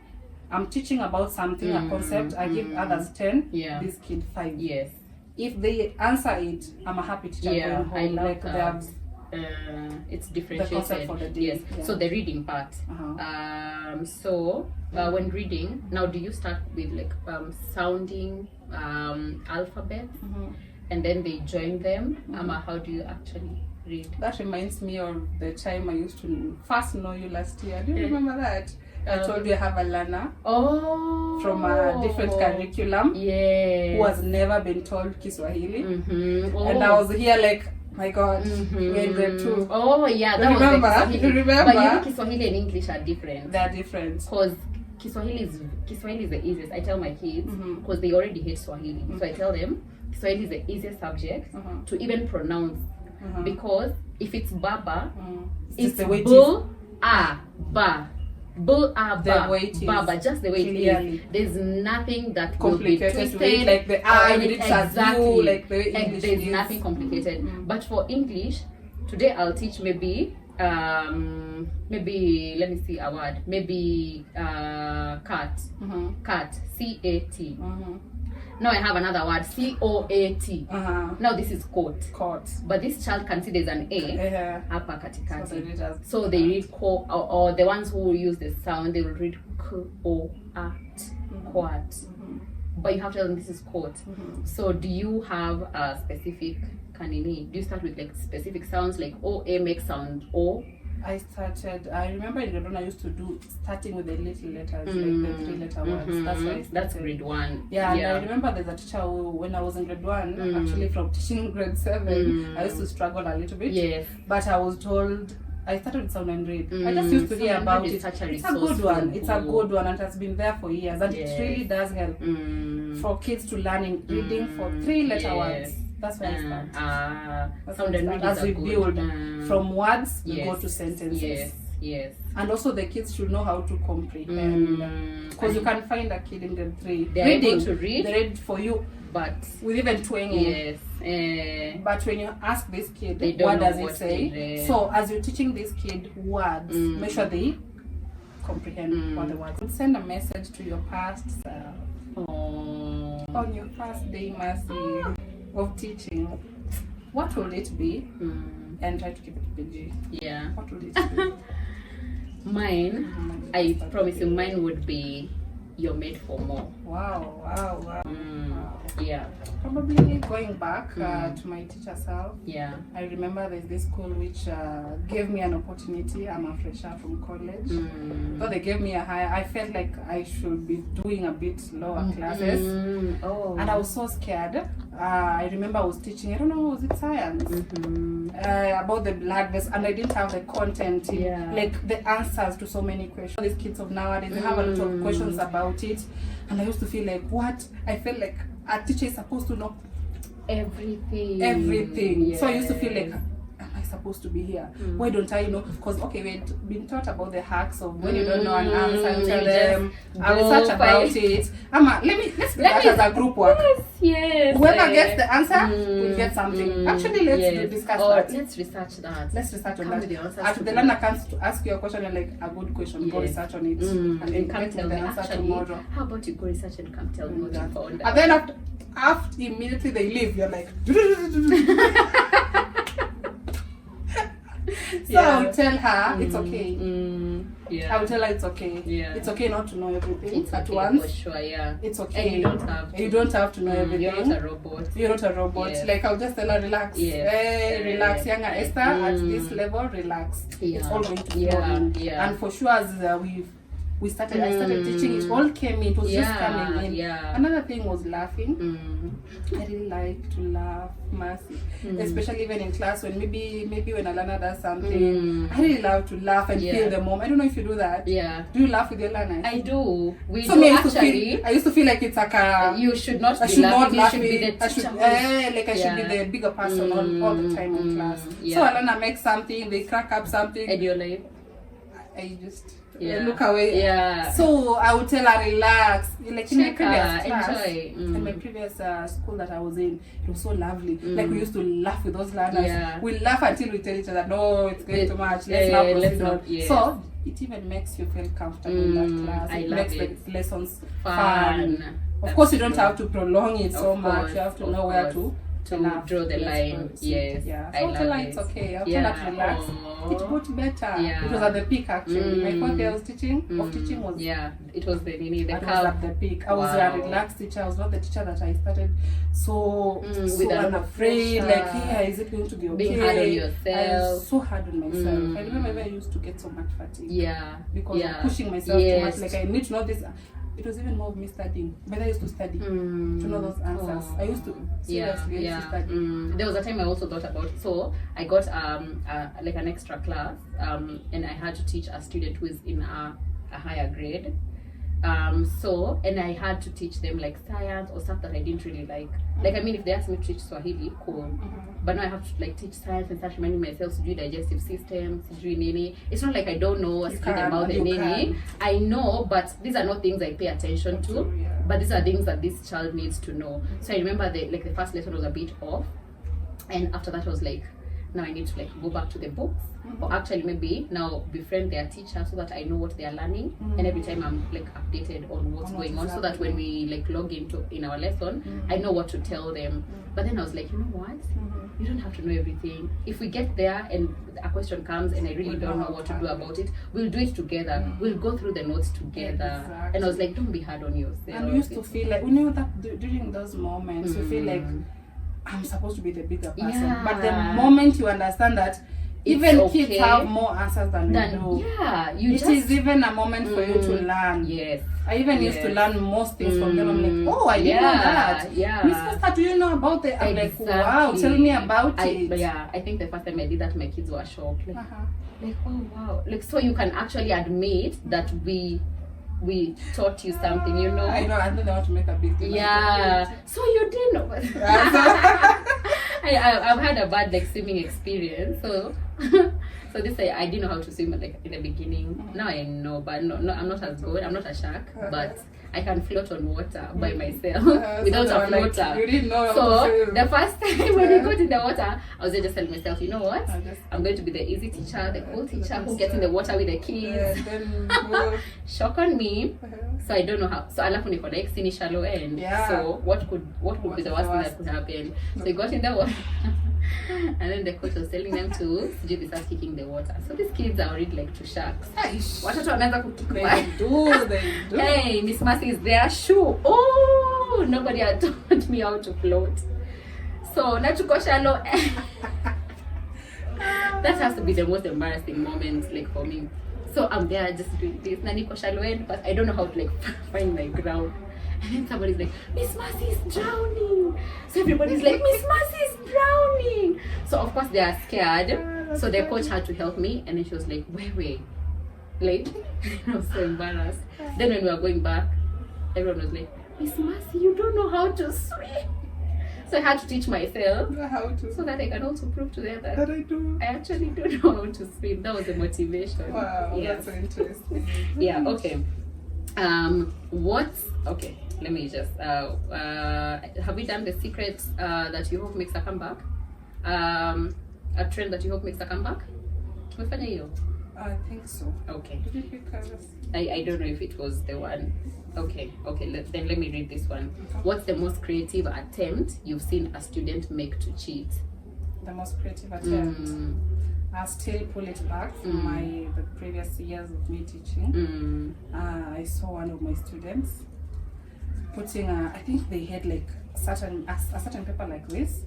I'm teaching about something, a concept, I give others 10, this kid 5. Yes. If they answer it, I'm a happy teacher going home. I love like that. It's differentiated. For the day. Yes. So the reading part. When reading, now do you start with like sounding alphabets and then they join them? How do you actually read? That reminds me of the time I used to first know you last year. Do you remember that? I told you I have a learner from a different curriculum who has never been told Kiswahili. And I was here like, my God, we're in grade 2. Oh yeah, that remember? Was you remember? But you know, Kiswahili and English are different. They're different. Because Kiswahili is the easiest. I tell my kids because they already hate Swahili. So I tell them Kiswahili is the easiest subject to even pronounce because if it's baba, it's ba. Baba, just the way it is. There's nothing that complicated will be twisted, like the exactly. Like the English there's nothing complicated. But for English, today I'll teach maybe let me see a word. Maybe cat. Cat. C-A-T. Now I have another word, C-O-A-T. Now this is coat. But this child can see there's an A upper katikati. So they read ko, or the ones who use the sound, they will read K-O-A-T. Quat. But you have to tell them this is coat. So do you have a specific kanini? Do you start with like specific sounds like O-A makes sound O? I remember in grade 1 I used to do starting with the little letters, like the 3-letter words. That's why I started. That's grade 1. Yeah, and I remember there's a teacher who, when I was in grade 1, actually from teaching grade 7, I used to struggle a little bit. Yes. But I was told, I started with sound and read. I just used to hear about it. It's a good one. It's a good one and it has been there for years. And it really does help for kids to learning reading for 3-letter words. That's where I start. Sound and read as we build from words, we go to sentences. Yes. And also the kids should know how to comprehend. Because you can find a kid in grade 3 they're able to read. They read for you, but with even twanging. Yes. But when you ask this kid, what does it say? So as you're teaching this kid words, make sure they comprehend what the words. Send a message to your past self on your first day, Mercy, of teaching. What will it be? And try to keep it PG. Yeah. What will it be? Mine, I promise you, mine would be you're made for more. Wow. Yeah. Probably going back to my teacher self. Yeah. I remember there's this school which gave me an opportunity. I'm a fresher from college. Though they gave me a higher, I felt like I should be doing a bit lower classes. Oh. And I was so scared. I remember I was teaching, I don't know, was it science? About the blood vessels, and I didn't have the content, like the answers to so many questions. These kids of nowadays, they have a lot of questions about it. And I used to feel like, what? I felt like a teacher is supposed to know everything. Everything. So I used to feel like, am I supposed to be here? Why don't I know? Because we've been taught about the hacks of when you don't know an answer, you tell them, I'll research about it. Let's do that as a group work. Yes. Whoever gets the answer will get something. Actually, let's discuss that. Let's research that. Let's research on Come with the that. answers After the learner comes to ask you a question, you're like, a good question, go research on it. And then come get tell the me. answer Actually, tomorrow. how about you go research and come tell me what you found out? And then after immediately they leave, you're like, so I'll tell her it's okay. I'll tell her it's okay. It's okay not to know everything at once. For sure, yeah. It's okay. And you don't have to know everything. You're not a robot. You're not a robot. Yes. Like I'll just tell her, relax. Relax, younger Esther. At this level, relax. It's all going to flow in. And for sure, as I started teaching, it all came in. It was just coming in. Another thing was laughing. I really like to laugh, Mercy. Especially even in class when maybe when a learner does something. I really love to laugh and feel the moment. I don't know if you do that. Yeah. Do you laugh with your learners? I do. I used to feel like it's like a... You should not I be should laughing. not You should be the teacher. I should be the bigger person all the time in class. So a learner makes something, they crack up something. And you're like... I just... look away. Yeah. So I would tell her, relax. Like in my previous class, enjoy. In my previous school that I was in, it was so lovely. Like we used to laugh with those learners. We laugh until we tell each other, no, it's going too much. Let's not proceed on. So it even makes you feel comfortable in that class. It makes the lessons fun. Of course, you don't have to prolong it so much. You have to know where to draw the line. Yes. I love it. It's okay. I'll tell her to relax. It got better. It was at the peak actually. My fourth year I was teaching was it was the was at the peak. I was a relaxed teacher. I was not the teacher that I started so unafraid. Like, is it going to be okay? Being hard on yourself. I was so hard on myself. I remember I used to get so much fatigue. Because of pushing myself too much. Like, I need to know this. It was even more of me studying. But I used to study to know those answers. I used to seriously used to study. There was a time I also thought about. So I got like an extra class, and I had to teach a student who is in a higher grade. And I had to teach them like science or stuff that I didn't really like. Like, I mean, if they asked me to teach Swahili, cool. But now I have to like teach science and start reminding myself to do digestive systems, to do nini. It's not like I don't know what's in the mouth and nini. I know, but these are not things I pay attention to. But these are things that this child needs to know. So I remember the first lesson was a bit off, and after that I was like, now I need to like go back to the books, or actually maybe now befriend their teacher so that I know what they are learning, and every time I'm like updated on what's going on, so that when we like log in our lesson, I know what to tell them. But then I was like, you know what? You don't have to know everything. If we get there and a question comes and I really don't know what to do about it, we'll do it together. We'll go through the notes together. And I was like, don't be hard on yourself. And we used to feel like, we know that during those moments, we feel like, I'm supposed to be the bigger person. But the moment you understand that even kids have more answers than we do. It is even a moment for you to learn. I even used to learn most things from them. I'm like, oh, I didn't know that. Miss Esther, do you know about it? I'm like, wow, tell me about it. I think the first time I did that, my kids were shocked. Like, oh, wow. Like, so you can actually admit that we taught you something, you know. I know, and then I want to make a big deal. So you didn't know. I've had a bad like swimming experience, so this I didn't know how to swim like in the beginning. Now I know, but no, I'm not as good. I'm not a shark, but I can float on water by myself without a floater. Like, you didn't know. So the first time when we got in the water, I was just telling myself, you know what? I'm going to be the easy teacher, the cool teacher who gets in the water with the kids. Shock on me. So I don't know how. So alafu niko like sini shallow end. So what could be the worst thing that could happen? So we got in the water. And then the coach was telling them to start kicking the water. So these kids are already like 2 sharks. Watoto wanaanza kukick. They do. Hey, Miss Mercy is there. Shoe. Oh, Nobody had taught me how to float. So natuko shallow. That has to be the most embarrassing moment, like for me. So I'm there just doing this, naniko shallow end, but I don't know how to like find my ground. And then somebody's like, Miss Mercy is drowning. So everybody's like, Miss Mercy is drowning. So of course they are scared. So their coach had to help me, and then she was like, wait. Like, I was so embarrassed. Then when we were going back, everyone was like, Miss Mercy, you don't know how to swim. So I had to teach myself How to. so that I can also prove to them that That I do. I actually do know how to swim. That was the motivation. Wow, Yes. that's so interesting. Yeah, okay. Okay, let me just, have we done the secret that you hope makes a comeback? A trend that you hope makes a comeback? Tumefanya hiyo? I think so. Okay. Did you pick us? I don't know if it was the one. Okay, then let me read this one. What's the most creative attempt you've seen a student make to cheat? The most creative attempt. I still pull it back from the previous years of me teaching. I saw one of my students putting I think they had like a certain paper like this,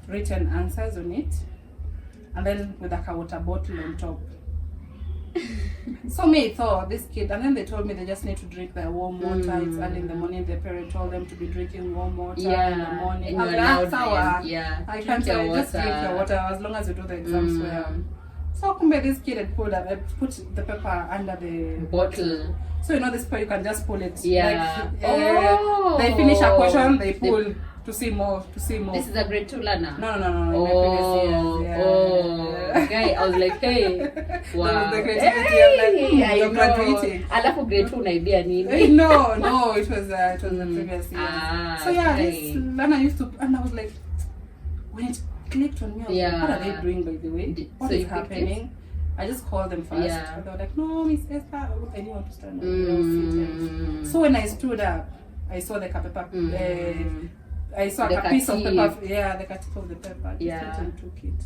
written answers on it, and then with like a water bottle on top. So me thought this kid, and then they told me they just need to drink their warm water. It's early in the morning. Their parent told them to be drinking warm water in the morning. and I was you're like, allowed "That's our- yeah. I Drink can't your say just drink your water. water as long as you do the exams well." So kumbe this kid had put the paper under the Bottle. So you know this paper you can just pull it. Yeah. Like, they finish a question, they pull to see more. This is a grade 2 learner. No. In my previous years. Yeah. Guy, I was like, hey, wow. That was the creativity. I'm like, I you're know. graduating. Alafu grade 2 unaibia nini? No, it was the previous years. So yeah, okay. this learner used to, and I was like, when it clicked on me, I was like, what are they doing by the way? What So is you picked happening? I just called them first. Yeah. And they were like, no, Miss Esther, I didn't want to stand up. I was seated. So when I stood up, I saw the paper. I saw The a piece of kerchief. paper. Yeah, the kerchief of the paper. Yeah. And took it.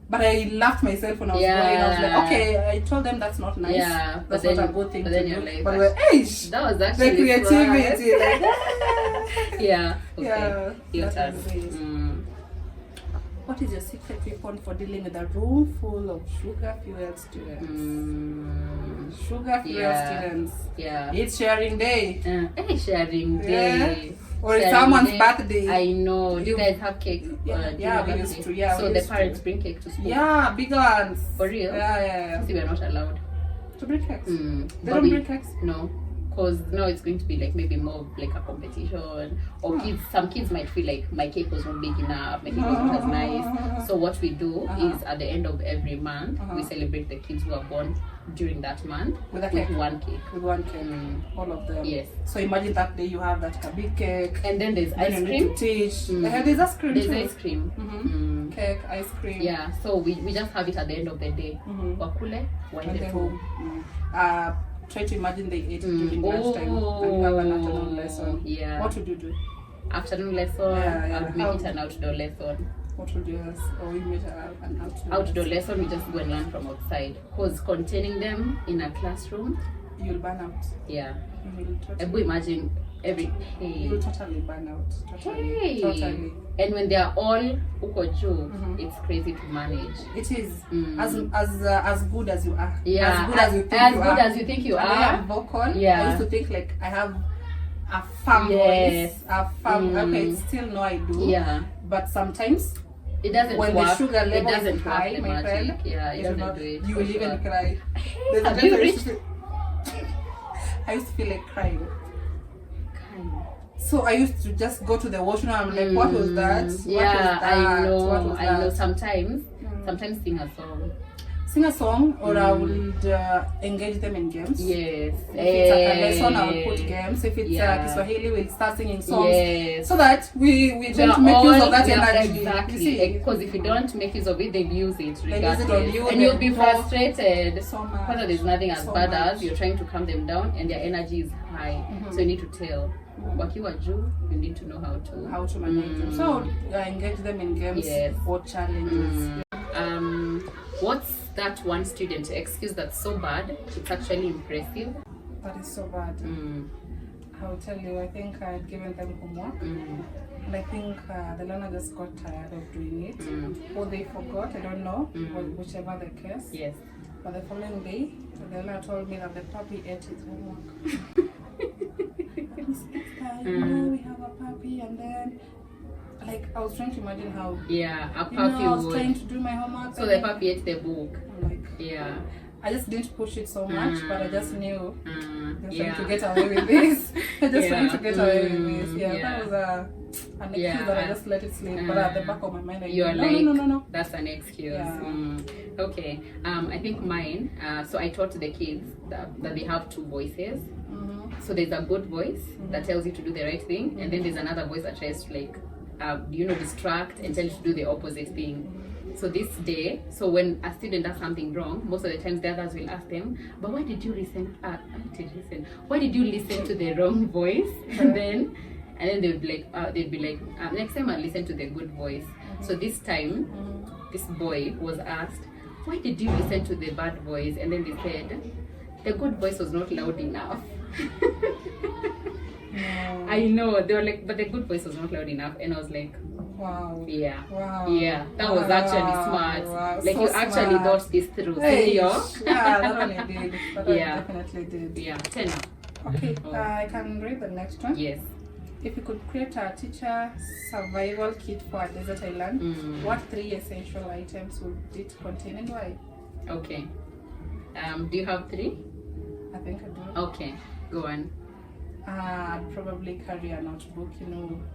But I laughed myself when I was going. I was like, okay, I told them that's not nice. Yeah, That's but not then- a good thing but to then do. you're like, But we're, eish! That was The actually creativity. Like, Yeah. Okay. yeah. Your that turn. was it. What is your secret weapon for dealing with a room full of sugar-fueled students? Sugar-fueled students. Yeah. It's sharing day. Hey, sharing Yeah. day. Or it's Sharing someone's day. birthday. I know. Do you You- guys have cake? Yeah, Do you yeah, have we a used cake? to, yeah, So we the used parents to. bring cake to school. Yeah, big ones. For real? Yeah. See, we're not allowed. To bring cakes. They But don't we- bring cakes. No, because now it's going to be like maybe more of like a competition, or kids. Some kids might feel like my cake was not big enough, my cake was not as nice. So what we do is at the end of every month we celebrate the kids who are born during that month With a cake. one cake. With one cake. All of them. Yes. So imagine that day you have that big cake. And then there's Then ice you need to cream. teach. There's ice cream There's too. ice cream. Cake, ice cream. Yeah. So we just have it at the end of the day. Wakule, And waende then home. try to imagine they ate during lunchtime and have an afternoon lesson. Yeah. What would you do? Afternoon lesson. Yeah, I would make How- it an outdoor lesson. What would you ask? Or we made an Outdoor lesson, we just go and learn from outside. Because containing them in a classroom, You'll burn out. yeah. You will totally, Ebu imagine you hey. will totally burn out. Totally. Hey. Totally. And when they are all uko juu, it's crazy to manage. It is as good as you are. Yeah, As good as you think as you good are. as you think you And I are. am vocal. Yeah. I used to think like I have a firm Yes. voice. A firm. Okay, still no, I do. Yeah. But sometimes It doesn't when work. the sugar It level doesn't is work, high, the my magic. friend, Yeah, it will doesn't not, do it. you for will even sure. cry. There's a Have time you I used reached? to I used to feel like crying. Kind. So I used to just go to the washroom and I'm like, what was that? What Yeah, was that? I know. What was I know. that? Sometimes sing a song. Sing a song, or I would engage them in games. Yes. If it's a lesson, I will put games. If it's Yeah. Kiswahili, we'll start singing songs. Yes. So that we We tend are to make use all- of that we are- energy. You Exactly. see? Because if you don't make use of it, they'll use it They'll use it regardless. on you, And you'll they'll be go frustrated. So much. Whether there's nothing as So bad much. as you're trying to calm them down and their energy is high. So you need to tell. Wakiwa juu, you need to know how to manage them. So engage them in games Yes. or challenges. What's that one student excuse that's so bad it's actually impressive? That is so bad. I'll tell you, I think I had given them homework. And I think the learner just got tired of doing it. Or they forgot, I don't know, whichever the case. Yes. But the following day, the learner told me that the puppy ate his homework. Miss Esther, you know, we have a puppy, and then, like, I was trying to imagine how. Yeah, a puppy I was would. trying to do my homework. So the puppy ate the book. I'm like, Yeah. I just didn't push it so much, but I just knew just trying to Yeah. get away with this. I just trying to get away with this. Yeah, Yeah. that was an excuse that I just let it slip. But at the back of my mind, I You're knew, like, no. that's an excuse. Yeah. Okay. I think mine. So I taught the kids that they have two voices. So there's a good voice that tells you to do the right thing, and then there's another voice that tries to like, distract and tell you to do the opposite thing. So this day, so when a student does something wrong, most of the times the others will ask them, but why did you listen? Why did you listen to the wrong voice? And then they'd be like, next time I'll listen to the good voice. So this time, this boy was asked, why did you listen to the bad voice? And then they said, the good voice was not loud enough. No. I know, they were like, but the good voice was not loud enough. And I was like, Wow. yeah. Wow. Yeah, that was actually smart. Wow. Like So you actually smart. thought this through. Hey, Yeah. yeah, that one I did. That one Yeah. I definitely did. Yeah, 10 up. Okay, Oh. I can read the next one. Yes. If you could create a teacher survival kit for a desert island, what 3 essential items would it contain and why? Okay. Do you have 3? I think I do. Okay, go on. I'd probably carry a notebook,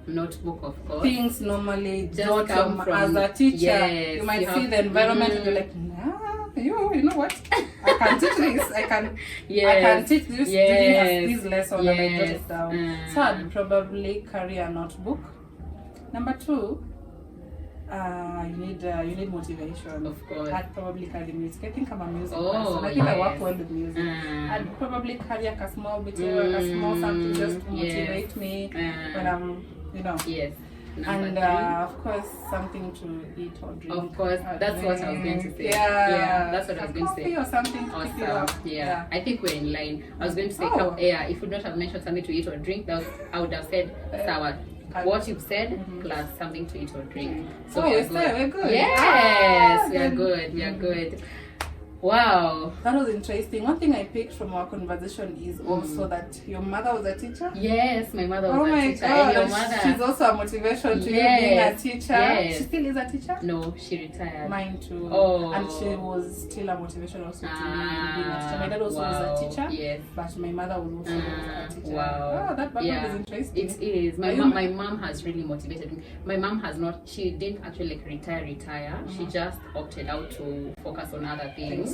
Notebook, of course. Things normally Just jot come them from- as a teacher. yes, you might you see have- the environment and you're like, nah, you know what? I can teach this. I can teach this during this lesson, and I jot it down. So I'd probably carry a notebook. Number 2, you need motivation. Of course. I'd probably carry music. I think I'm a music Oh, person. I think I work yes. well with music. I'd probably carry like a small bit, like a small something just to motivate me when I'm, Yes. And Number 3. of course, something to eat or drink. Of course, that's what I was going to say. Yeah, that's what I was going to say. Coffee or something to keep you up. Awesome. Yeah. I think we're in line. I was going to say, Oh. if you would not have mentioned something to eat or drink, I would have said sour. What you've said plus something to eat or drink. So we're good. Yes, we are then- good. We are good. Wow. That was interesting. One thing I picked from our conversation is also that your mother was a teacher. Yes, my mother Oh was a my teacher. And your God, mother. she's also a motivation to you being a Yes, teacher. yes. She still is a teacher? No, she retired. Mine too. Oh. And she was still a motivation also to me being a teacher. My dad also was a teacher. Yes. But my mother was also a teacher. Wow. Oh, that background is interesting. It is. Are My you- mom has really motivated me. My mom has not, she didn't actually like retire. She just opted out to focus on other things.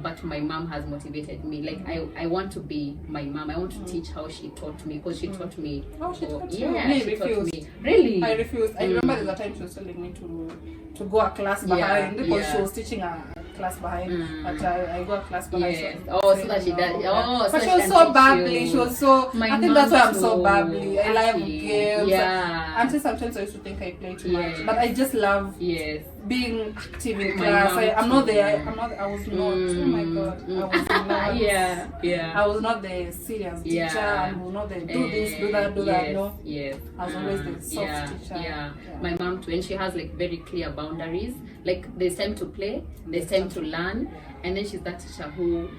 But my mom has motivated me. Like I want to be my mom. I want to teach how she taught me, because she taught me. Oh, she taught you? Yeah, Me, she taught refused. me. Really? I refused. I remember there's a time she was telling me to go a class behind because she was teaching a class behind. But I go a class behind. Yes. So So that she does. Oh, so but she she was can so teach bubbly. you. She was so. My I think that's why I'm mom so too, bubbly. I love actually. games. Yeah. Until sometimes I used to think I play too Yes. much, but I just love Yes. being active in My class. mom I'm not too. there. I was not. Oh my God. I was not. Yeah. I was not the serious teacher. Yeah. I was not the do this, do that, do that. No. Yes. I was always the soft teacher. Yeah. My mom too, and she has like very clear boundaries. Like there's time to play, there's time to learn, and then she's that teacher who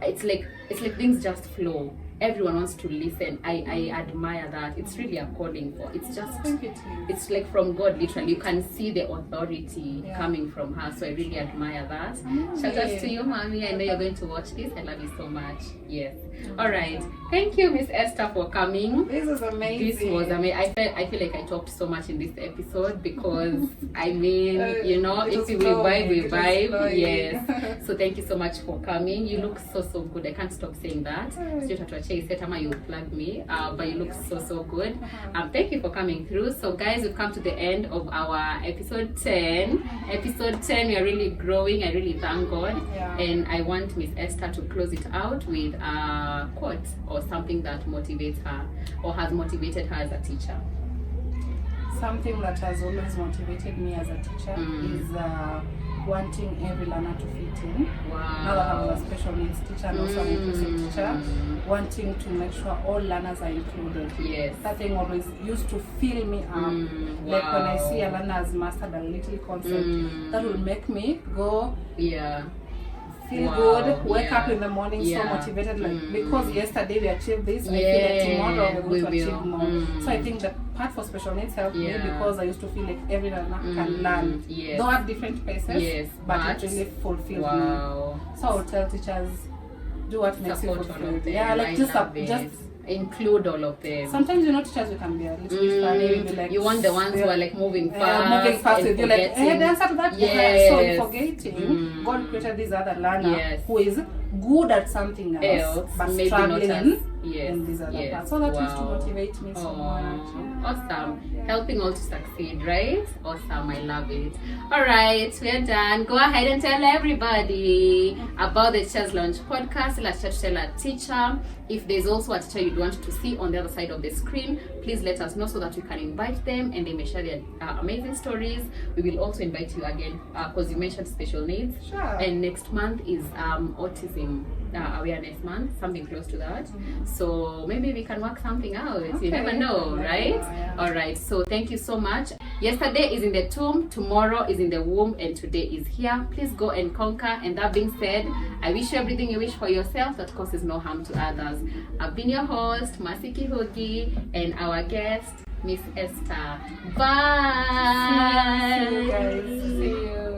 it's like things just flow. Everyone wants to listen. I admire that. It's really a calling for. It's just. Thank you too. It's like from God, literally. You can see the authority Yeah. coming from her. So I really admire that. Shout out to you, mommy. I know you're going to watch this. I love you so much. Yes. All right. Thank you, Miss Esther, for coming. This was amazing. This was amazing. I feel like I talked so much in this episode because I mean, it if was we flowing, vibe, we it was vibe. flowing. Yes. So thank you so much for coming. You look so good. I can't stop saying that. You plug me, but you look so good. Thank you for coming through. So guys, we've come to the end of our episode 10. Episode 10, we are really growing. I really thank God. Yeah. And I want Miss Esther to close it out with a quote or something that motivates her or has motivated her as a teacher. Something that has always motivated me as a teacher is wanting every learner to fit in. Wow. Now that I was a special needs teacher and also an inclusive teacher, wanting to make sure all learners are included. Yes. That thing always used to fill me up. Like when I see a learner has mastered a little concept, that will make me go feel good, wake up in the morning so motivated, like because yesterday we achieved this, I feel like tomorrow we're going to achieve more. So I think the part for special needs helped me because I used to feel like every learner can learn. Though at different paces, but it really fulfilled me. So I would tell teachers, do what makes you fulfilled. Yeah, like just include all of them. Sometimes teachers you can be a little bit funny, maybe like you want the ones who are like moving fast with you, like hey, the answer to that. So you're forgetting God created this other learner who is good at something else but maybe struggling not in this other part. So that used to motivate me so much. Awesome. Helping all to succeed, right? Awesome. I love it. Alright, we're done. Go ahead and tell everybody about the Teachers Lounge podcast. Let's just tell a teacher. If there's also a teacher you'd want to see on the other side of the screen, please let us know so that we can invite them and they may share their amazing stories. We will also invite you again because you mentioned special needs. Sure. And next month is autism awareness month, something close to that. So maybe we can work something out. Okay. You never know, right? Alright, so thank you so much. Yesterday is in the tomb, tomorrow is in the womb, and today is here. Please go and conquer. And that being said, I wish you everything you wish for yourself that causes no harm to others. I've been your host, Masiki Hogi, and our guest, Miss Esther. Bye! See you guys. See you.